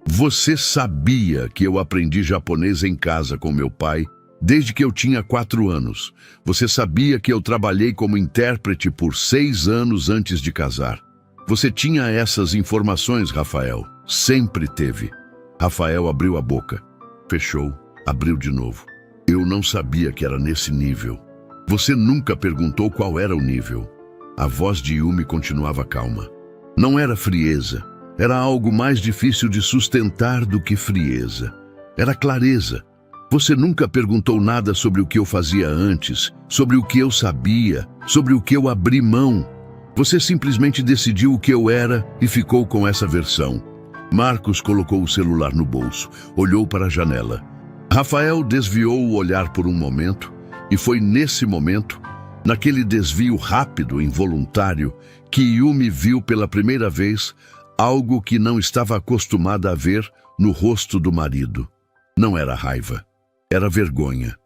"Você sabia que eu aprendi japonês em casa com meu pai desde que eu tinha 4 anos. Você sabia que eu trabalhei como intérprete por 6 anos antes de casar. Você tinha essas informações, Rafael. Sempre teve." Rafael abriu a boca, fechou, abriu de novo. "Eu não sabia que era nesse nível." "Você nunca perguntou qual era o nível." A voz de Yumi continuava calma. Não era frieza. Era algo mais difícil de sustentar do que frieza. Era clareza. "Você nunca perguntou nada sobre o que eu fazia antes, sobre o que eu sabia, sobre o que eu abri mão. Você simplesmente decidiu o que eu era e ficou com essa versão." Marcos colocou o celular no bolso, olhou para a janela. Rafael desviou o olhar por um momento, e foi nesse momento, naquele desvio rápido, involuntário, que Yumi viu pela primeira vez algo que não estava acostumada a ver no rosto do marido. Não era raiva, era vergonha.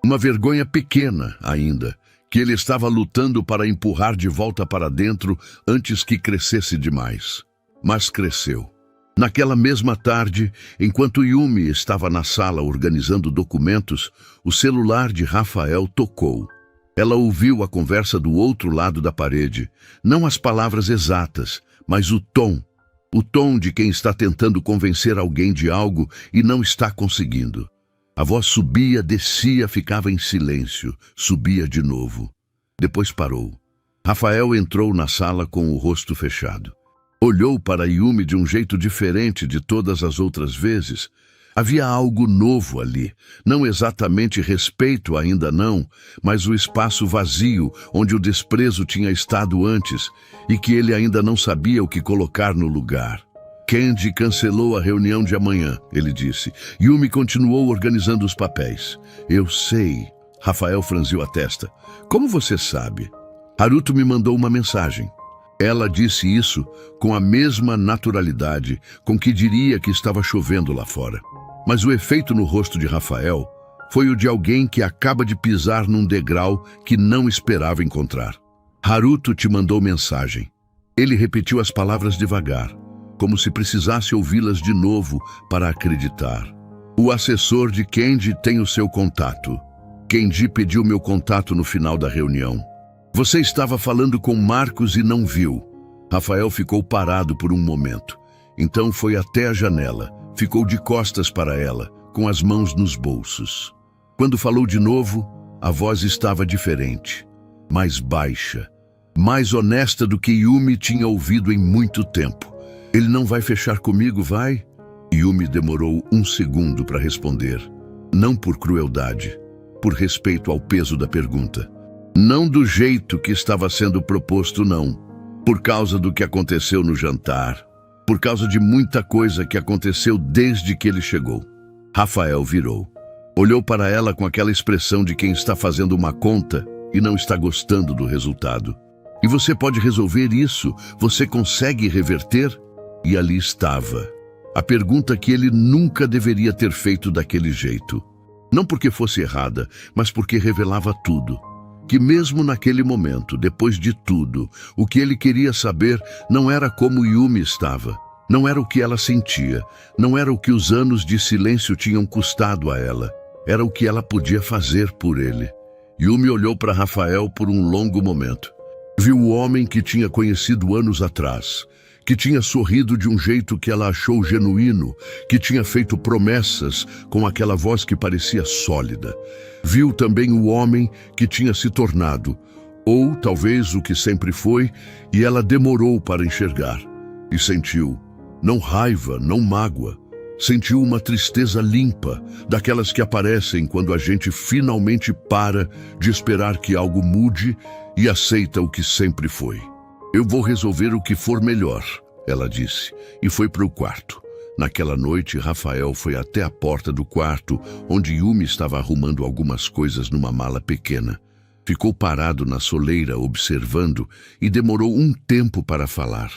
Uma vergonha pequena ainda, que ele estava lutando para empurrar de volta para dentro antes que crescesse demais. Mas cresceu. Naquela mesma tarde, enquanto Yumi estava na sala organizando documentos, o celular de Rafael tocou. Ela ouviu a conversa do outro lado da parede, não as palavras exatas, mas o tom de quem está tentando convencer alguém de algo e não está conseguindo. A voz subia, descia, ficava em silêncio, subia de novo. Depois parou. Rafael entrou na sala com o rosto fechado. Olhou para Yumi de um jeito diferente de todas as outras vezes. Havia algo novo ali, não exatamente respeito ainda não, mas o espaço vazio onde o desprezo tinha estado antes e que ele ainda não sabia o que colocar no lugar. Kendi cancelou a reunião de amanhã, ele disse. Yumi continuou organizando os papéis. Eu sei. Rafael franziu a testa. Como você sabe? Haruto me mandou uma mensagem. Ela disse isso com a mesma naturalidade com que diria que estava chovendo lá fora. Mas o efeito no rosto de Rafael foi o de alguém que acaba de pisar num degrau que não esperava encontrar. Haruto te mandou mensagem. Ele repetiu as palavras devagar, como se precisasse ouvi-las de novo para acreditar. O assessor de Kenji tem o seu contato. Kenji pediu meu contato no final da reunião. Você estava falando com Marcos e não viu. Rafael ficou parado por um momento. Então foi até a janela, ficou de costas para ela, com as mãos nos bolsos. Quando falou de novo, a voz estava diferente, mais baixa, mais honesta do que Yumi tinha ouvido em muito tempo. Ele não vai fechar comigo, vai? Yumi demorou um segundo para responder. Não por crueldade, por respeito ao peso da pergunta. Não do jeito que estava sendo proposto, não. Por causa do que aconteceu no jantar. Por causa de muita coisa que aconteceu desde que ele chegou. Rafael virou. Olhou para ela com aquela expressão de quem está fazendo uma conta e não está gostando do resultado. E você pode resolver isso? Você consegue reverter? E ali estava. A pergunta que ele nunca deveria ter feito daquele jeito. Não porque fosse errada, mas porque revelava tudo. Que mesmo naquele momento, depois de tudo, o que ele queria saber não era como Yumi estava. Não era o que ela sentia. Não era o que os anos de silêncio tinham custado a ela. Era o que ela podia fazer por ele. Yumi olhou para Rafael por um longo momento. Viu o homem que tinha conhecido anos atrás, que tinha sorrido de um jeito que ela achou genuíno, que tinha feito promessas com aquela voz que parecia sólida. Viu também o homem que tinha se tornado, ou talvez o que sempre foi, e ela demorou para enxergar. E sentiu, não raiva, não mágoa, sentiu uma tristeza limpa, daquelas que aparecem quando a gente finalmente para de esperar que algo mude e aceita o que sempre foi. Eu vou resolver o que for melhor, ela disse, e foi para o quarto. Naquela noite, Rafael foi até a porta do quarto, onde Yumi estava arrumando algumas coisas numa mala pequena. Ficou parado na soleira, observando, e demorou um tempo para falar.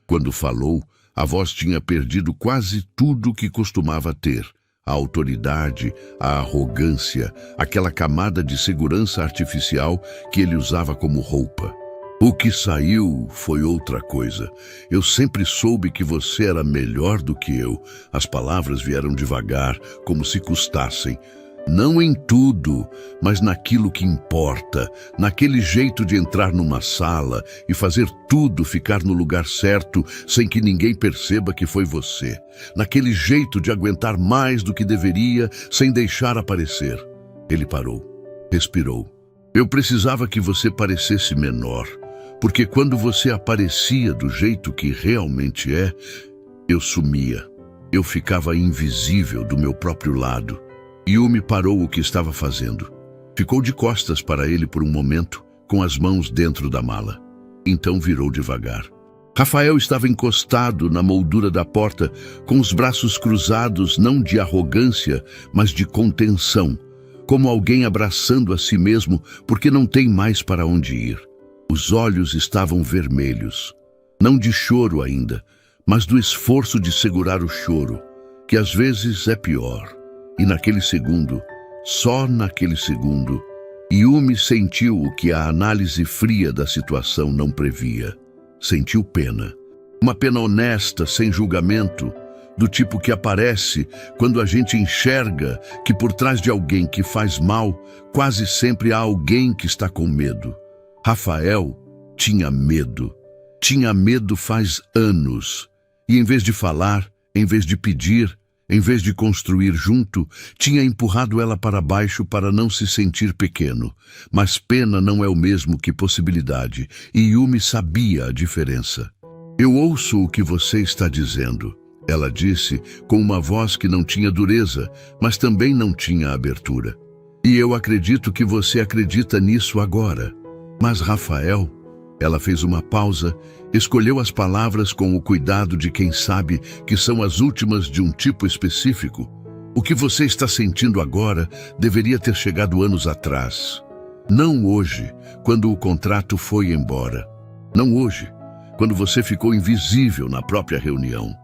Quando falou, a voz tinha perdido quase tudo que costumava ter. A autoridade, a arrogância, aquela camada de segurança artificial que ele usava como roupa. O que saiu foi outra coisa. Eu sempre soube que você era melhor do que eu. As palavras vieram devagar, como se custassem. Não em tudo, mas naquilo que importa, naquele jeito de entrar numa sala e fazer tudo ficar no lugar certo sem que ninguém perceba que foi você. Naquele jeito de aguentar mais do que deveria sem deixar aparecer. Ele parou, respirou. Eu precisava que você parecesse menor, porque quando você aparecia do jeito que realmente é, eu sumia. Eu ficava invisível do meu próprio lado. Yumi parou o que estava fazendo. Ficou de costas para ele por um momento, com as mãos dentro da mala. Então virou devagar. Rafael estava encostado na moldura da porta, com os braços cruzados, não de arrogância, mas de contenção, como alguém abraçando a si mesmo porque não tem mais para onde ir. Os olhos estavam vermelhos, não de choro ainda, mas do esforço de segurar o choro, que às vezes é pior. E naquele segundo, só naquele segundo, Yumi sentiu o que a análise fria da situação não previa. Sentiu pena. Uma pena honesta, sem julgamento, do tipo que aparece quando a gente enxerga que por trás de alguém que faz mal, quase sempre há alguém que está com medo. Rafael tinha medo. Tinha medo faz anos. E em vez de falar, em vez de pedir, em vez de construir junto, tinha empurrado ela para baixo para não se sentir pequeno. Mas pena não é o mesmo que possibilidade, e Yumi sabia a diferença. Eu ouço o que você está dizendo, ela disse com uma voz que não tinha dureza, mas também não tinha abertura. E eu acredito que você acredita nisso agora. Mas Rafael... Ela fez uma pausa, escolheu as palavras com o cuidado de quem sabe que são as últimas de um tipo específico. O que você está sentindo agora deveria ter chegado anos atrás. Não hoje, quando o contrato foi embora. Não hoje, quando você ficou invisível na própria reunião.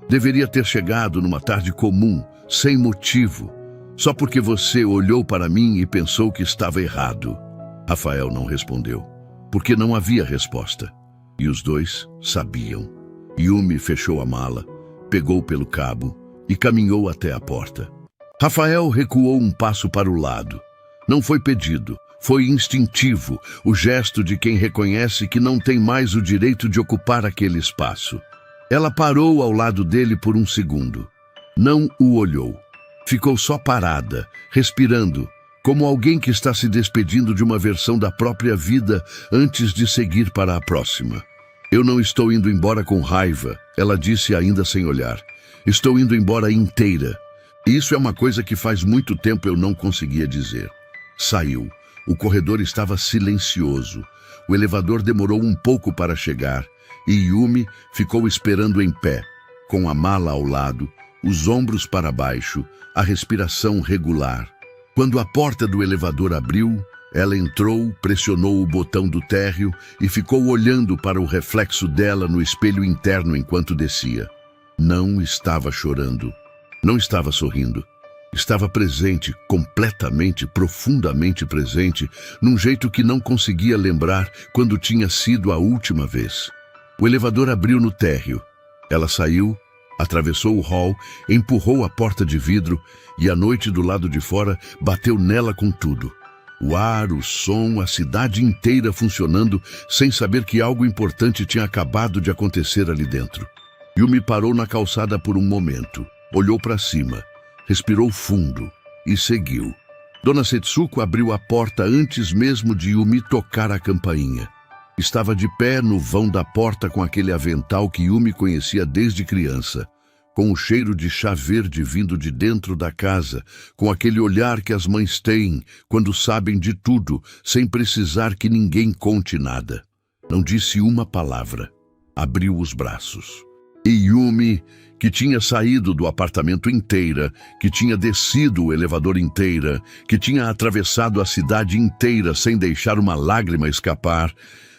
Deveria ter chegado numa tarde comum, sem motivo, só porque você olhou para mim e pensou que estava errado. Rafael não respondeu, porque não havia resposta. E os dois sabiam. Yumi fechou a mala, pegou pelo cabo e caminhou até a porta. Rafael recuou um passo para o lado. Não foi pedido, foi instintivo, o gesto de quem reconhece que não tem mais o direito de ocupar aquele espaço. Ela parou ao lado dele por um segundo. Não o olhou. Ficou só parada, respirando, como alguém que está se despedindo de uma versão da própria vida antes de seguir para a próxima. Eu não estou indo embora com raiva, ela disse ainda sem olhar. Estou indo embora inteira. Isso é uma coisa que faz muito tempo eu não conseguia dizer. Saiu. O corredor estava silencioso. O elevador demorou um pouco para chegar e Yumi ficou esperando em pé, com a mala ao lado, os ombros para baixo, a respiração regular. Quando a porta do elevador abriu, ela entrou, pressionou o botão do térreo e ficou olhando para o reflexo dela no espelho interno enquanto descia. Não estava chorando. Não estava sorrindo. Estava presente, completamente, profundamente presente, num jeito que não conseguia lembrar quando tinha sido a última vez. O elevador abriu no térreo. Ela saiu, atravessou o hall, empurrou a porta de vidro e a noite do lado de fora bateu nela com tudo. O ar, o som, a cidade inteira funcionando sem saber que algo importante tinha acabado de acontecer ali dentro. Yumi parou na calçada por um momento, olhou para cima, respirou fundo e seguiu. Dona Setsuko abriu a porta antes mesmo de Yumi tocar a campainha. Estava de pé no vão da porta com aquele avental que Yumi conhecia desde criança, com o cheiro de chá verde vindo de dentro da casa, com aquele olhar que as mães têm quando sabem de tudo, sem precisar que ninguém conte nada. Não disse uma palavra. Abriu os braços. E Yumi, que tinha saído do apartamento inteira, que tinha descido o elevador inteira, que tinha atravessado a cidade inteira sem deixar uma lágrima escapar,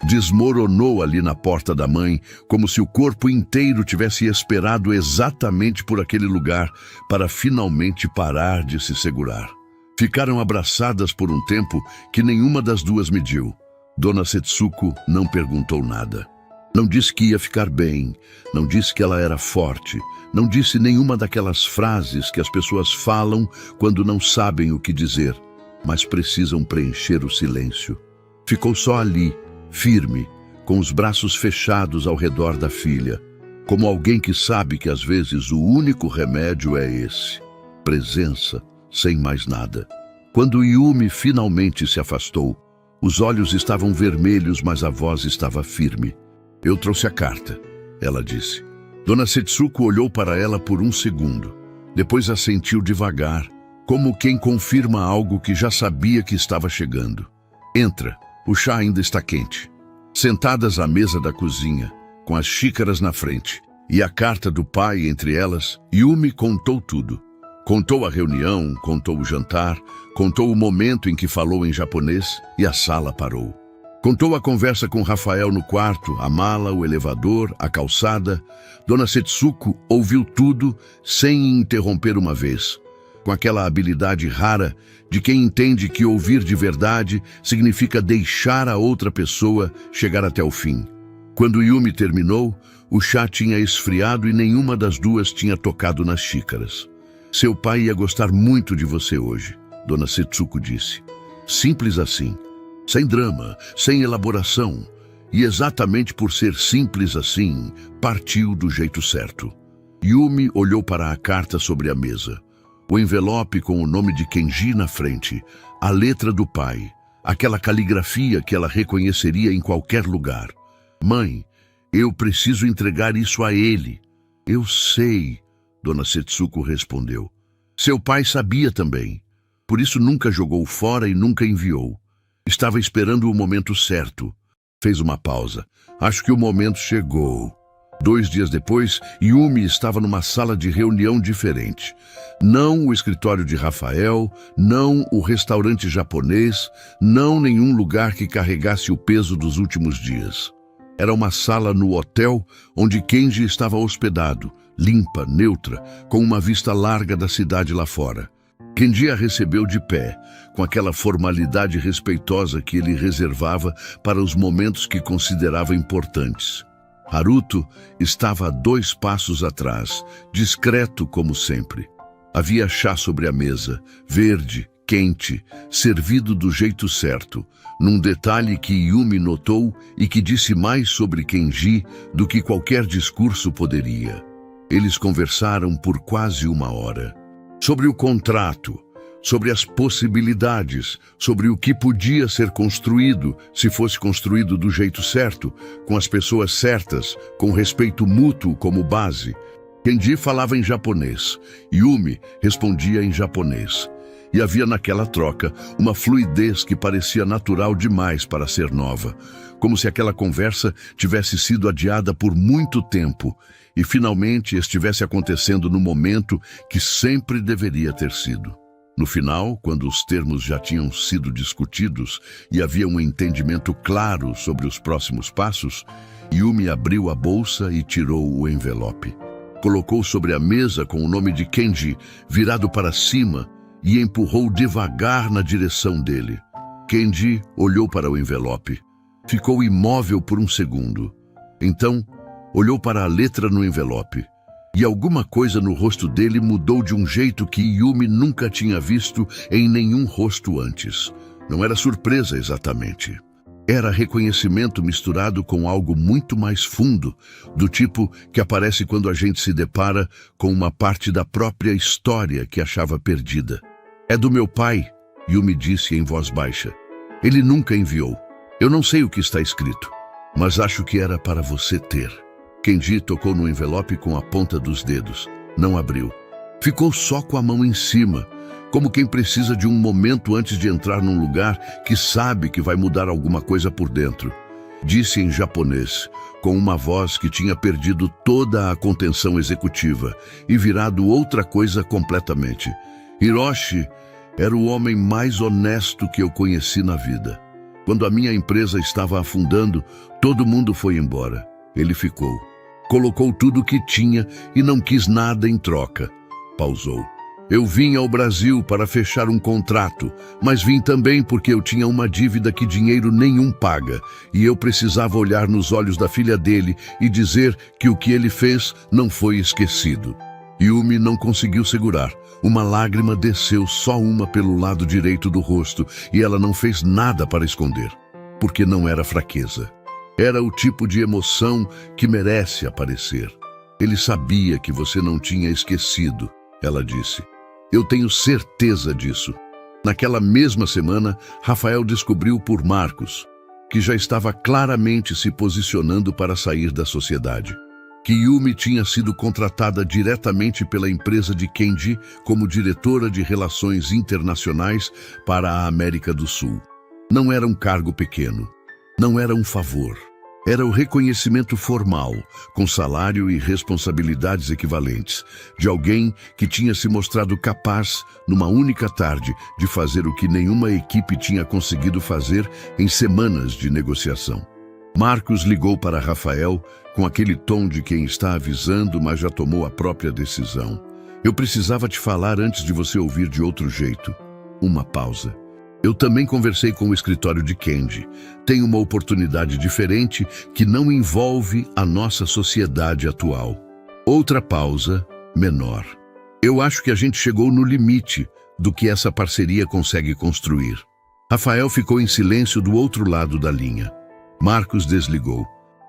desmoronou ali na porta da mãe, como se o corpo inteiro tivesse esperado exatamente por aquele lugar para finalmente parar de se segurar. Ficaram abraçadas por um tempo que nenhuma das duas mediu. Dona Setsuko não perguntou nada. Não disse que ia ficar bem, não disse que ela era forte, não disse nenhuma daquelas frases que as pessoas falam quando não sabem o que dizer, mas precisam preencher o silêncio. Ficou só ali, firme, com os braços fechados ao redor da filha, como alguém que sabe que às vezes o único remédio é esse: presença, sem mais nada. Quando Yumi finalmente se afastou, os olhos estavam vermelhos, mas a voz estava firme. Eu trouxe a carta, ela disse. Dona Setsuko olhou para ela por um segundo. Depois assentiu devagar, como quem confirma algo que já sabia que estava chegando. Entra, o chá ainda está quente. Sentadas à mesa da cozinha, com as xícaras na frente e a carta do pai entre elas, Yumi contou tudo. Contou a reunião, contou o jantar, contou o momento em que falou em japonês e a sala parou. Contou a conversa com Rafael no quarto, a mala, o elevador, a calçada. Dona Setsuko ouviu tudo sem interromper uma vez, com aquela habilidade rara de quem entende que ouvir de verdade significa deixar a outra pessoa chegar até o fim. Quando Yumi terminou, o chá tinha esfriado e nenhuma das duas tinha tocado nas xícaras. Seu pai ia gostar muito de você hoje, Dona Setsuko disse. Simples assim. Sem drama, sem elaboração, e exatamente por ser simples assim, partiu do jeito certo. Yumi olhou para a carta sobre a mesa. O envelope com o nome de Kenji na frente, a letra do pai, aquela caligrafia que ela reconheceria em qualquer lugar. Mãe, eu preciso entregar isso a ele. Eu sei, Dona Setsuko respondeu. Seu pai sabia também. Por isso nunca jogou fora e nunca enviou. Estava esperando o momento certo. Fez uma pausa. Acho que o momento chegou. 2 dias depois, Yumi estava numa sala de reunião diferente. Não o escritório de Rafael, não o restaurante japonês, não nenhum lugar que carregasse o peso dos últimos dias. Era uma sala no hotel onde Kenji estava hospedado, limpa, neutra, com uma vista larga da cidade lá fora. Kenji a recebeu de pé, com aquela formalidade respeitosa que ele reservava para os momentos que considerava importantes. Haruto estava a 2 passos atrás, discreto como sempre. Havia chá sobre a mesa, verde, quente, servido do jeito certo, num detalhe que Yumi notou e que disse mais sobre Kenji do que qualquer discurso poderia. Eles conversaram por quase 1 hora. Sobre o contrato, sobre as possibilidades, sobre o que podia ser construído, se fosse construído do jeito certo, com as pessoas certas, com respeito mútuo como base. Kenji falava em japonês, Yumi respondia em japonês. E havia naquela troca uma fluidez que parecia natural demais para ser nova, como se aquela conversa tivesse sido adiada por muito tempo e finalmente estivesse acontecendo no momento que sempre deveria ter sido. No final, quando os termos já tinham sido discutidos e havia um entendimento claro sobre os próximos passos, Yumi abriu a bolsa e tirou o envelope. Colocou sobre a mesa com o nome de Kenji virado para cima e empurrou devagar na direção dele. Kenji olhou para o envelope. Ficou imóvel por um segundo. Então, olhou para a letra no envelope. E alguma coisa no rosto dele mudou de um jeito que Yumi nunca tinha visto em nenhum rosto antes. Não era surpresa exatamente. Era reconhecimento misturado com algo muito mais fundo, do tipo que aparece quando a gente se depara com uma parte da própria história que achava perdida. É do meu pai, Yumi disse em voz baixa. Ele nunca enviou. Eu não sei o que está escrito, mas acho que era para você ter. Kenji tocou no envelope com a ponta dos dedos. Não abriu. Ficou só com a mão em cima, como quem precisa de um momento antes de entrar num lugar que sabe que vai mudar alguma coisa por dentro. Disse em japonês, com uma voz que tinha perdido toda a contenção executiva e virado outra coisa completamente. Hiroshi era o homem mais honesto que eu conheci na vida. Quando a minha empresa estava afundando, todo mundo foi embora. Ele ficou. Colocou tudo o que tinha e não quis nada em troca. Pausou. Eu vim ao Brasil para fechar um contrato, mas vim também porque eu tinha uma dívida que dinheiro nenhum paga, e eu precisava olhar nos olhos da filha dele e dizer que o que ele fez não foi esquecido. Yumi não conseguiu segurar. Uma lágrima desceu, só uma pelo lado direito do rosto, e ela não fez nada para esconder, porque não era fraqueza. Era o tipo de emoção que merece aparecer. Ele sabia que você não tinha esquecido, ela disse. Eu tenho certeza disso. Naquela mesma semana, Rafael descobriu por Marcos, que já estava claramente se posicionando para sair da sociedade, que Yumi tinha sido contratada diretamente pela empresa de Kenji como diretora de relações internacionais para a América do Sul. Não era um cargo pequeno. Não era um favor. Era o reconhecimento formal, com salário e responsabilidades equivalentes, de alguém que tinha se mostrado capaz, numa única tarde, de fazer o que nenhuma equipe tinha conseguido fazer em semanas de negociação. Marcos ligou para Rafael com aquele tom de quem está avisando, mas já tomou a própria decisão. Eu precisava te falar antes de você ouvir de outro jeito. Uma pausa. Eu também conversei com o escritório de Kenji. Tem uma oportunidade diferente que não envolve a nossa sociedade atual. Outra pausa, menor. Eu acho que a gente chegou no limite do que essa parceria consegue construir. Rafael ficou em silêncio do outro lado da linha. Marcos desligou.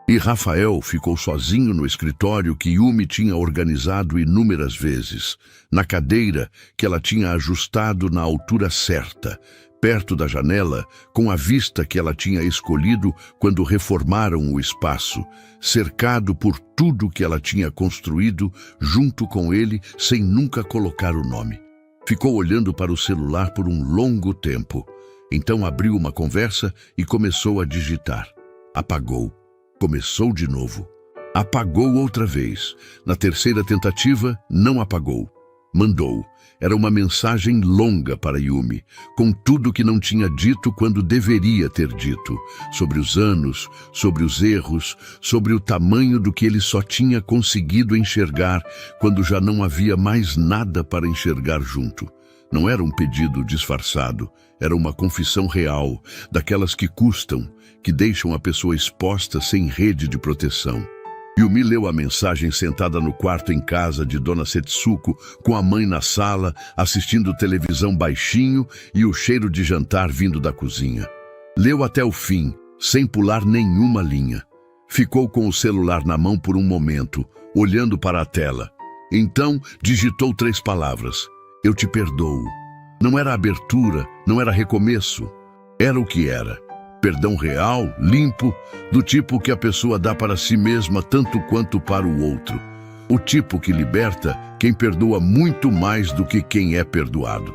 E Rafael ficou sozinho no escritório que Yumi tinha organizado inúmeras vezes, na cadeira que ela tinha ajustado na altura certa, perto da janela, com a vista que ela tinha escolhido quando reformaram o espaço, cercado por tudo que ela tinha construído junto com ele sem nunca colocar o nome. Ficou olhando para o celular por um longo tempo. Então abriu uma conversa e começou a digitar. Apagou. Começou de novo. Apagou outra vez. Na terceira tentativa, não apagou. Mandou. Era uma mensagem longa para Yumi, com tudo que não tinha dito quando deveria ter dito, sobre os anos, sobre os erros, sobre o tamanho do que ele só tinha conseguido enxergar quando já não havia mais nada para enxergar junto. Não era um pedido disfarçado, era uma confissão real, daquelas que custam, que deixam a pessoa exposta sem rede de proteção. Yumi leu a mensagem sentada no quarto em casa de Dona Setsuko, com a mãe na sala, assistindo televisão baixinho e o cheiro de jantar vindo da cozinha. Leu até o fim, sem pular nenhuma linha. Ficou com o celular na mão por um momento, olhando para a tela. Então, digitou 3 palavras. Eu te perdoo. Não era abertura, não era recomeço. Era o que era. Perdão real, limpo, do tipo que a pessoa dá para si mesma tanto quanto para o outro. O tipo que liberta quem perdoa muito mais do que quem é perdoado.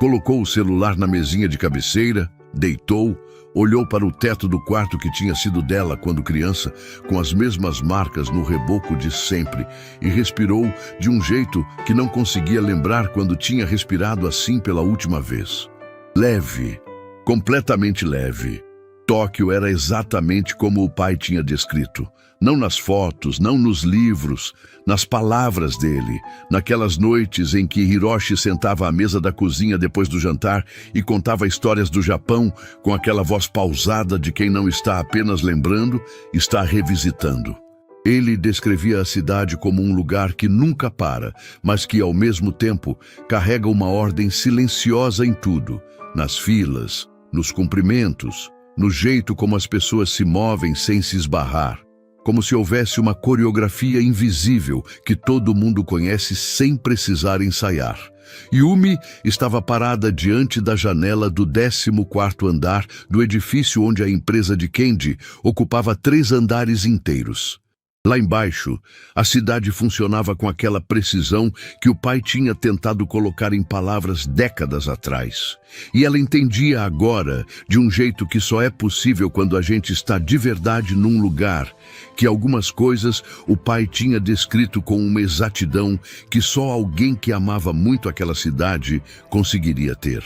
Colocou o celular na mesinha de cabeceira, deitou, olhou para o teto do quarto que tinha sido dela quando criança, com as mesmas marcas no reboco de sempre, e respirou de um jeito que não conseguia lembrar quando tinha respirado assim pela última vez. Leve, completamente leve. Tóquio era exatamente como o pai tinha descrito. Não nas fotos, não nos livros, nas palavras dele, naquelas noites em que Hiroshi sentava à mesa da cozinha depois do jantar e contava histórias do Japão com aquela voz pausada de quem não está apenas lembrando, está revisitando. Ele descrevia a cidade como um lugar que nunca para, mas que, ao mesmo tempo, carrega uma ordem silenciosa em tudo, nas filas, nos cumprimentos, no jeito como as pessoas se movem sem se esbarrar, como se houvesse uma coreografia invisível que todo mundo conhece sem precisar ensaiar. Yumi estava parada diante da janela do 14º andar do edifício onde a empresa de Kenji ocupava 3 andares inteiros. Lá embaixo, a cidade funcionava com aquela precisão que o pai tinha tentado colocar em palavras décadas atrás. E ela entendia agora, de um jeito que só é possível quando a gente está de verdade num lugar, que algumas coisas o pai tinha descrito com uma exatidão que só alguém que amava muito aquela cidade conseguiria ter.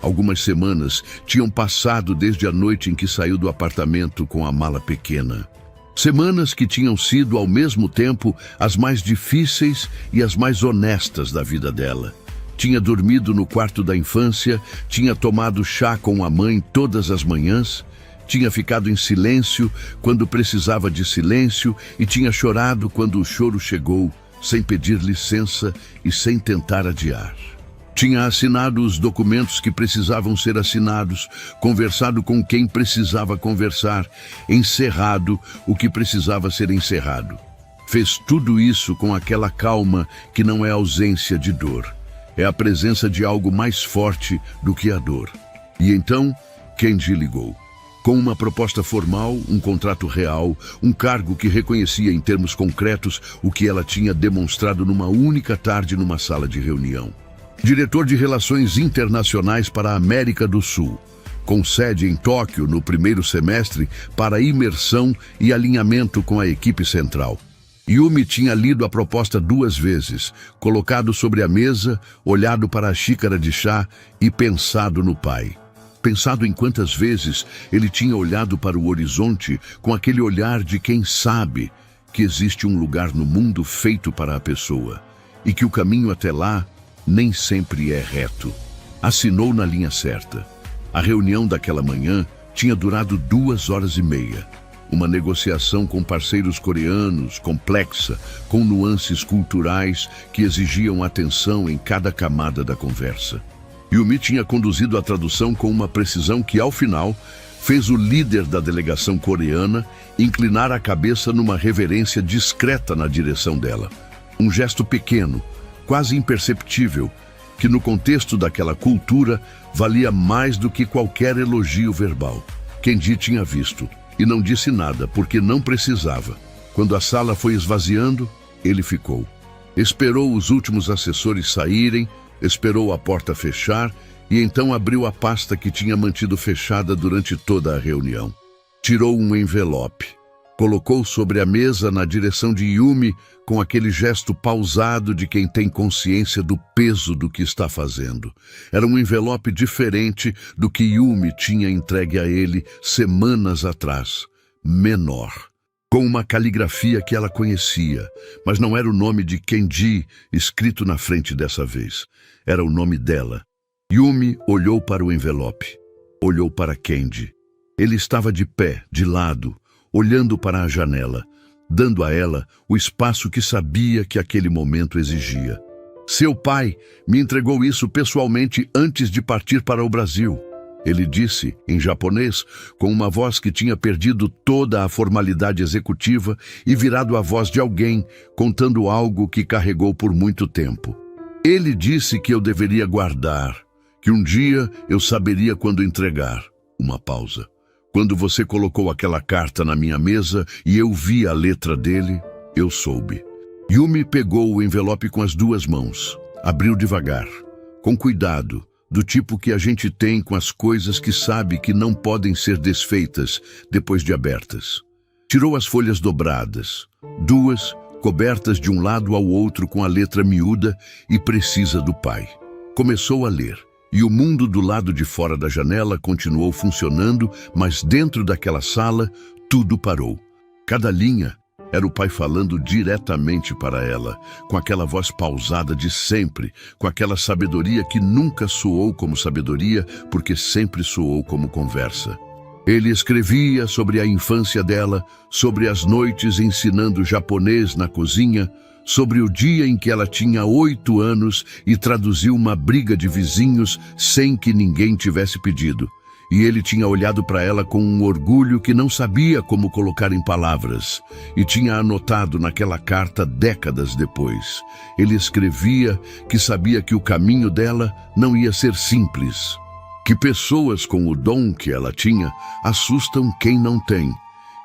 Algumas semanas tinham passado desde a noite em que saiu do apartamento com a mala pequena. Semanas que tinham sido, ao mesmo tempo, as mais difíceis e as mais honestas da vida dela. Tinha dormido no quarto da infância, tinha tomado chá com a mãe todas as manhãs, tinha ficado em silêncio quando precisava de silêncio e tinha chorado quando o choro chegou, sem pedir licença e sem tentar adiar. Tinha assinado os documentos que precisavam ser assinados, conversado com quem precisava conversar, encerrado o que precisava ser encerrado. Fez tudo isso com aquela calma que não é ausência de dor. É a presença de algo mais forte do que a dor. E então, Kenji ligou. Com uma proposta formal, um contrato real, um cargo que reconhecia em termos concretos o que ela tinha demonstrado numa única tarde numa sala de reunião. Diretor de Relações Internacionais para a América do Sul, com sede em Tóquio no primeiro semestre para imersão e alinhamento com a equipe central. Yumi tinha lido a proposta 2 vezes, colocado sobre a mesa, olhado para a xícara de chá e pensado no pai. Pensado em quantas vezes ele tinha olhado para o horizonte com aquele olhar de quem sabe que existe um lugar no mundo feito para a pessoa e que o caminho até lá nem sempre é reto. Assinou na linha certa. A reunião daquela manhã tinha durado 2h30. Uma negociação com parceiros coreanos, complexa, com nuances culturais que exigiam atenção em cada camada da conversa. Yumi tinha conduzido a tradução com uma precisão que, ao final, fez o líder da delegação coreana inclinar a cabeça numa reverência discreta na direção dela. Um gesto pequeno, quase imperceptível, que no contexto daquela cultura valia mais do que qualquer elogio verbal. Kenji tinha visto e não disse nada porque não precisava. Quando a sala foi esvaziando, ele ficou. Esperou os últimos assessores saírem, esperou a porta fechar e então abriu a pasta que tinha mantido fechada durante toda a reunião. Tirou um envelope. Colocou sobre a mesa na direção de Yumi com aquele gesto pausado de quem tem consciência do peso do que está fazendo. Era um envelope diferente do que Yumi tinha entregue a ele semanas atrás. Menor, com uma caligrafia que ela conhecia, mas não era o nome de Kenji escrito na frente dessa vez. Era o nome dela. Yumi olhou para o envelope. Olhou para Kenji. Ele estava de pé, de lado, olhando para a janela, dando a ela o espaço que sabia que aquele momento exigia. Seu pai me entregou isso pessoalmente antes de partir para o Brasil. Ele disse, em japonês, com uma voz que tinha perdido toda a formalidade executiva e virado a voz de alguém contando algo que carregou por muito tempo. Ele disse que eu deveria guardar, que um dia eu saberia quando entregar. Uma pausa. Quando você colocou aquela carta na minha mesa e eu vi a letra dele, eu soube. Yumi pegou o envelope com as duas mãos. Abriu devagar, com cuidado, do tipo que a gente tem com as coisas que sabe que não podem ser desfeitas depois de abertas. Tirou as folhas dobradas, duas cobertas de um lado ao outro com a letra miúda e precisa do pai. Começou a ler. E o mundo do lado de fora da janela continuou funcionando, mas dentro daquela sala, tudo parou. Cada linha era o pai falando diretamente para ela, com aquela voz pausada de sempre, com aquela sabedoria que nunca soou como sabedoria, porque sempre soou como conversa. Ele escrevia sobre a infância dela, sobre as noites ensinando japonês na cozinha, sobre o dia em que ela tinha 8 anos e traduziu uma briga de vizinhos sem que ninguém tivesse pedido. E ele tinha olhado para ela com um orgulho que não sabia como colocar em palavras, e tinha anotado naquela carta décadas depois. Ele escrevia que sabia que o caminho dela não ia ser simples, que pessoas com o dom que ela tinha assustam quem não tem,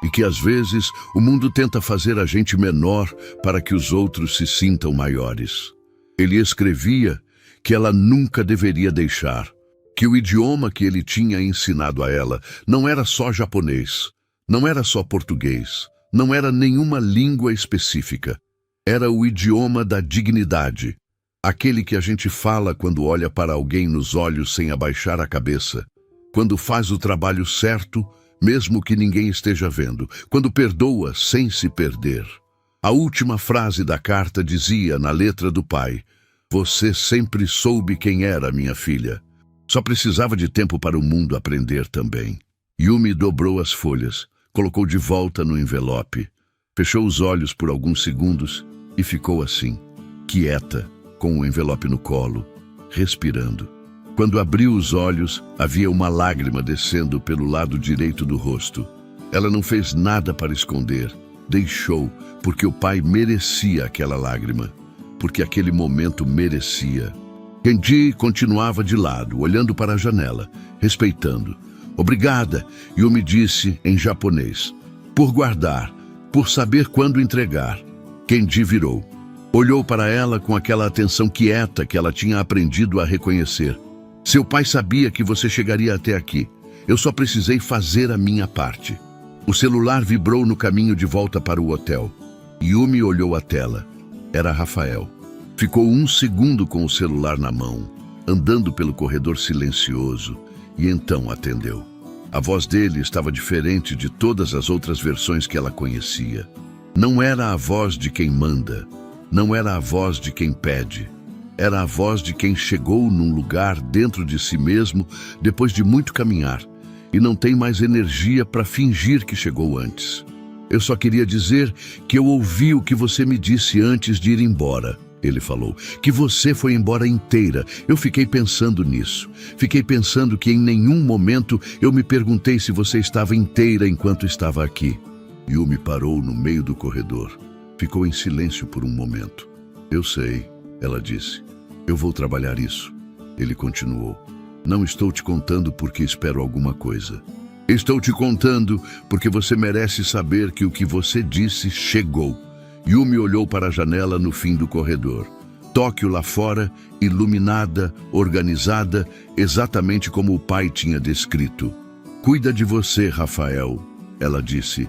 e que às vezes o mundo tenta fazer a gente menor para que os outros se sintam maiores. Ele escrevia que ela nunca deveria deixar, que o idioma que ele tinha ensinado a ela não era só japonês, não era só português, não era nenhuma língua específica. Era o idioma da dignidade, aquele que a gente fala quando olha para alguém nos olhos sem abaixar a cabeça, quando faz o trabalho certo, mesmo que ninguém esteja vendo, quando perdoa sem se perder. A última frase da carta dizia, na letra do pai, "Você sempre soube quem era, minha filha." Só precisava de tempo para o mundo aprender também. Yumi dobrou as folhas, colocou de volta no envelope, fechou os olhos por alguns segundos e ficou assim, quieta, com o envelope no colo, respirando. Quando abriu os olhos, havia uma lágrima descendo pelo lado direito do rosto. Ela não fez nada para esconder, deixou, porque o pai merecia aquela lágrima, porque aquele momento merecia. Kenji continuava de lado, olhando para a janela, respeitando. "Obrigada", Yumi disse em japonês. "Por guardar, por saber quando entregar." Kenji virou. Olhou para ela com aquela atenção quieta que ela tinha aprendido a reconhecer. "Seu pai sabia que você chegaria até aqui. Eu só precisei fazer a minha parte." O celular vibrou no caminho de volta para o hotel. Yumi olhou a tela. Era Rafael. Ficou um segundo com o celular na mão, andando pelo corredor silencioso, e então atendeu. A voz dele estava diferente de todas as outras versões que ela conhecia. Não era a voz de quem manda, não era a voz de quem pede. Era a voz de quem chegou num lugar dentro de si mesmo depois de muito caminhar e não tem mais energia para fingir que chegou antes. "Eu só queria dizer que eu ouvi o que você me disse antes de ir embora", ele falou, "que você foi embora inteira. Eu fiquei pensando nisso. Fiquei pensando que em nenhum momento eu me perguntei se você estava inteira enquanto estava aqui." Yumi parou no meio do corredor. Ficou em silêncio por um momento. "Eu sei", ela disse. "Eu vou trabalhar isso." Ele continuou. "Não estou te contando porque espero alguma coisa. Estou te contando porque você merece saber que o que você disse chegou." Yumi olhou para a janela no fim do corredor. Tóquio lá fora, iluminada, organizada, exatamente como o pai tinha descrito. "Cuida de você, Rafael", ela disse.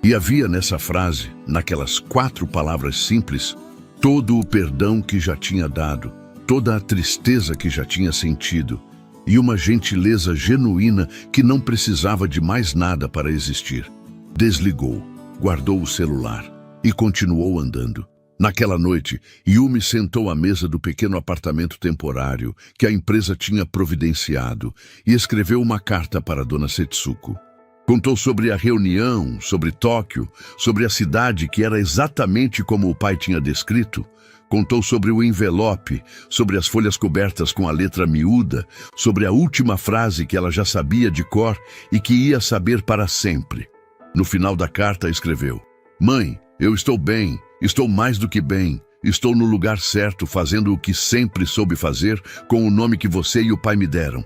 E havia nessa frase, naquelas 4 palavras simples, todo o perdão que já tinha dado, toda a tristeza que já tinha sentido e uma gentileza genuína que não precisava de mais nada para existir. Desligou, guardou o celular e continuou andando. Naquela noite, Yumi sentou à mesa do pequeno apartamento temporário que a empresa tinha providenciado e escreveu uma carta para Dona Setsuko. Contou sobre a reunião, sobre Tóquio, sobre a cidade que era exatamente como o pai tinha descrito. Contou sobre o envelope, sobre as folhas cobertas com a letra miúda, sobre a última frase que ela já sabia de cor e que ia saber para sempre. No final da carta escreveu: "Mãe, eu estou bem, estou mais do que bem. Estou no lugar certo, fazendo o que sempre soube fazer, com o nome que você e o pai me deram.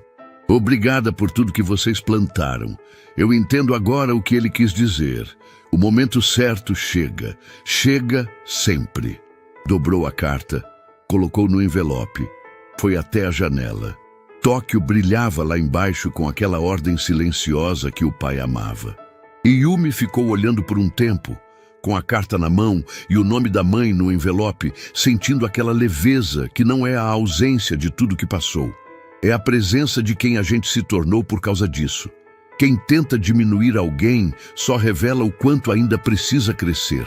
Obrigada por tudo que vocês plantaram. Eu entendo agora o que ele quis dizer. O momento certo chega. Chega sempre." Dobrou a carta, colocou no envelope. Foi até a janela. Tóquio brilhava lá embaixo com aquela ordem silenciosa que o pai amava. E Yumi ficou olhando por um tempo, com a carta na mão e o nome da mãe no envelope, sentindo aquela leveza que não é a ausência de tudo que passou. É a presença de quem a gente se tornou por causa disso. Quem tenta diminuir alguém só revela o quanto ainda precisa crescer.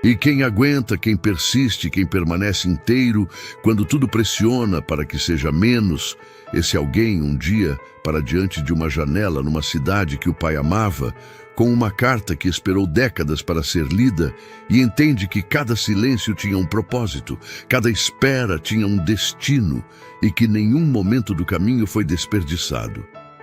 E quem aguenta, quem persiste, quem permanece inteiro, quando tudo pressiona para que seja menos, esse alguém um dia, para diante de uma janela numa cidade que o pai amava, com uma carta que esperou décadas para ser lida, e entende que cada silêncio tinha um propósito, cada espera tinha um destino, e que nenhum momento do caminho foi desperdiçado.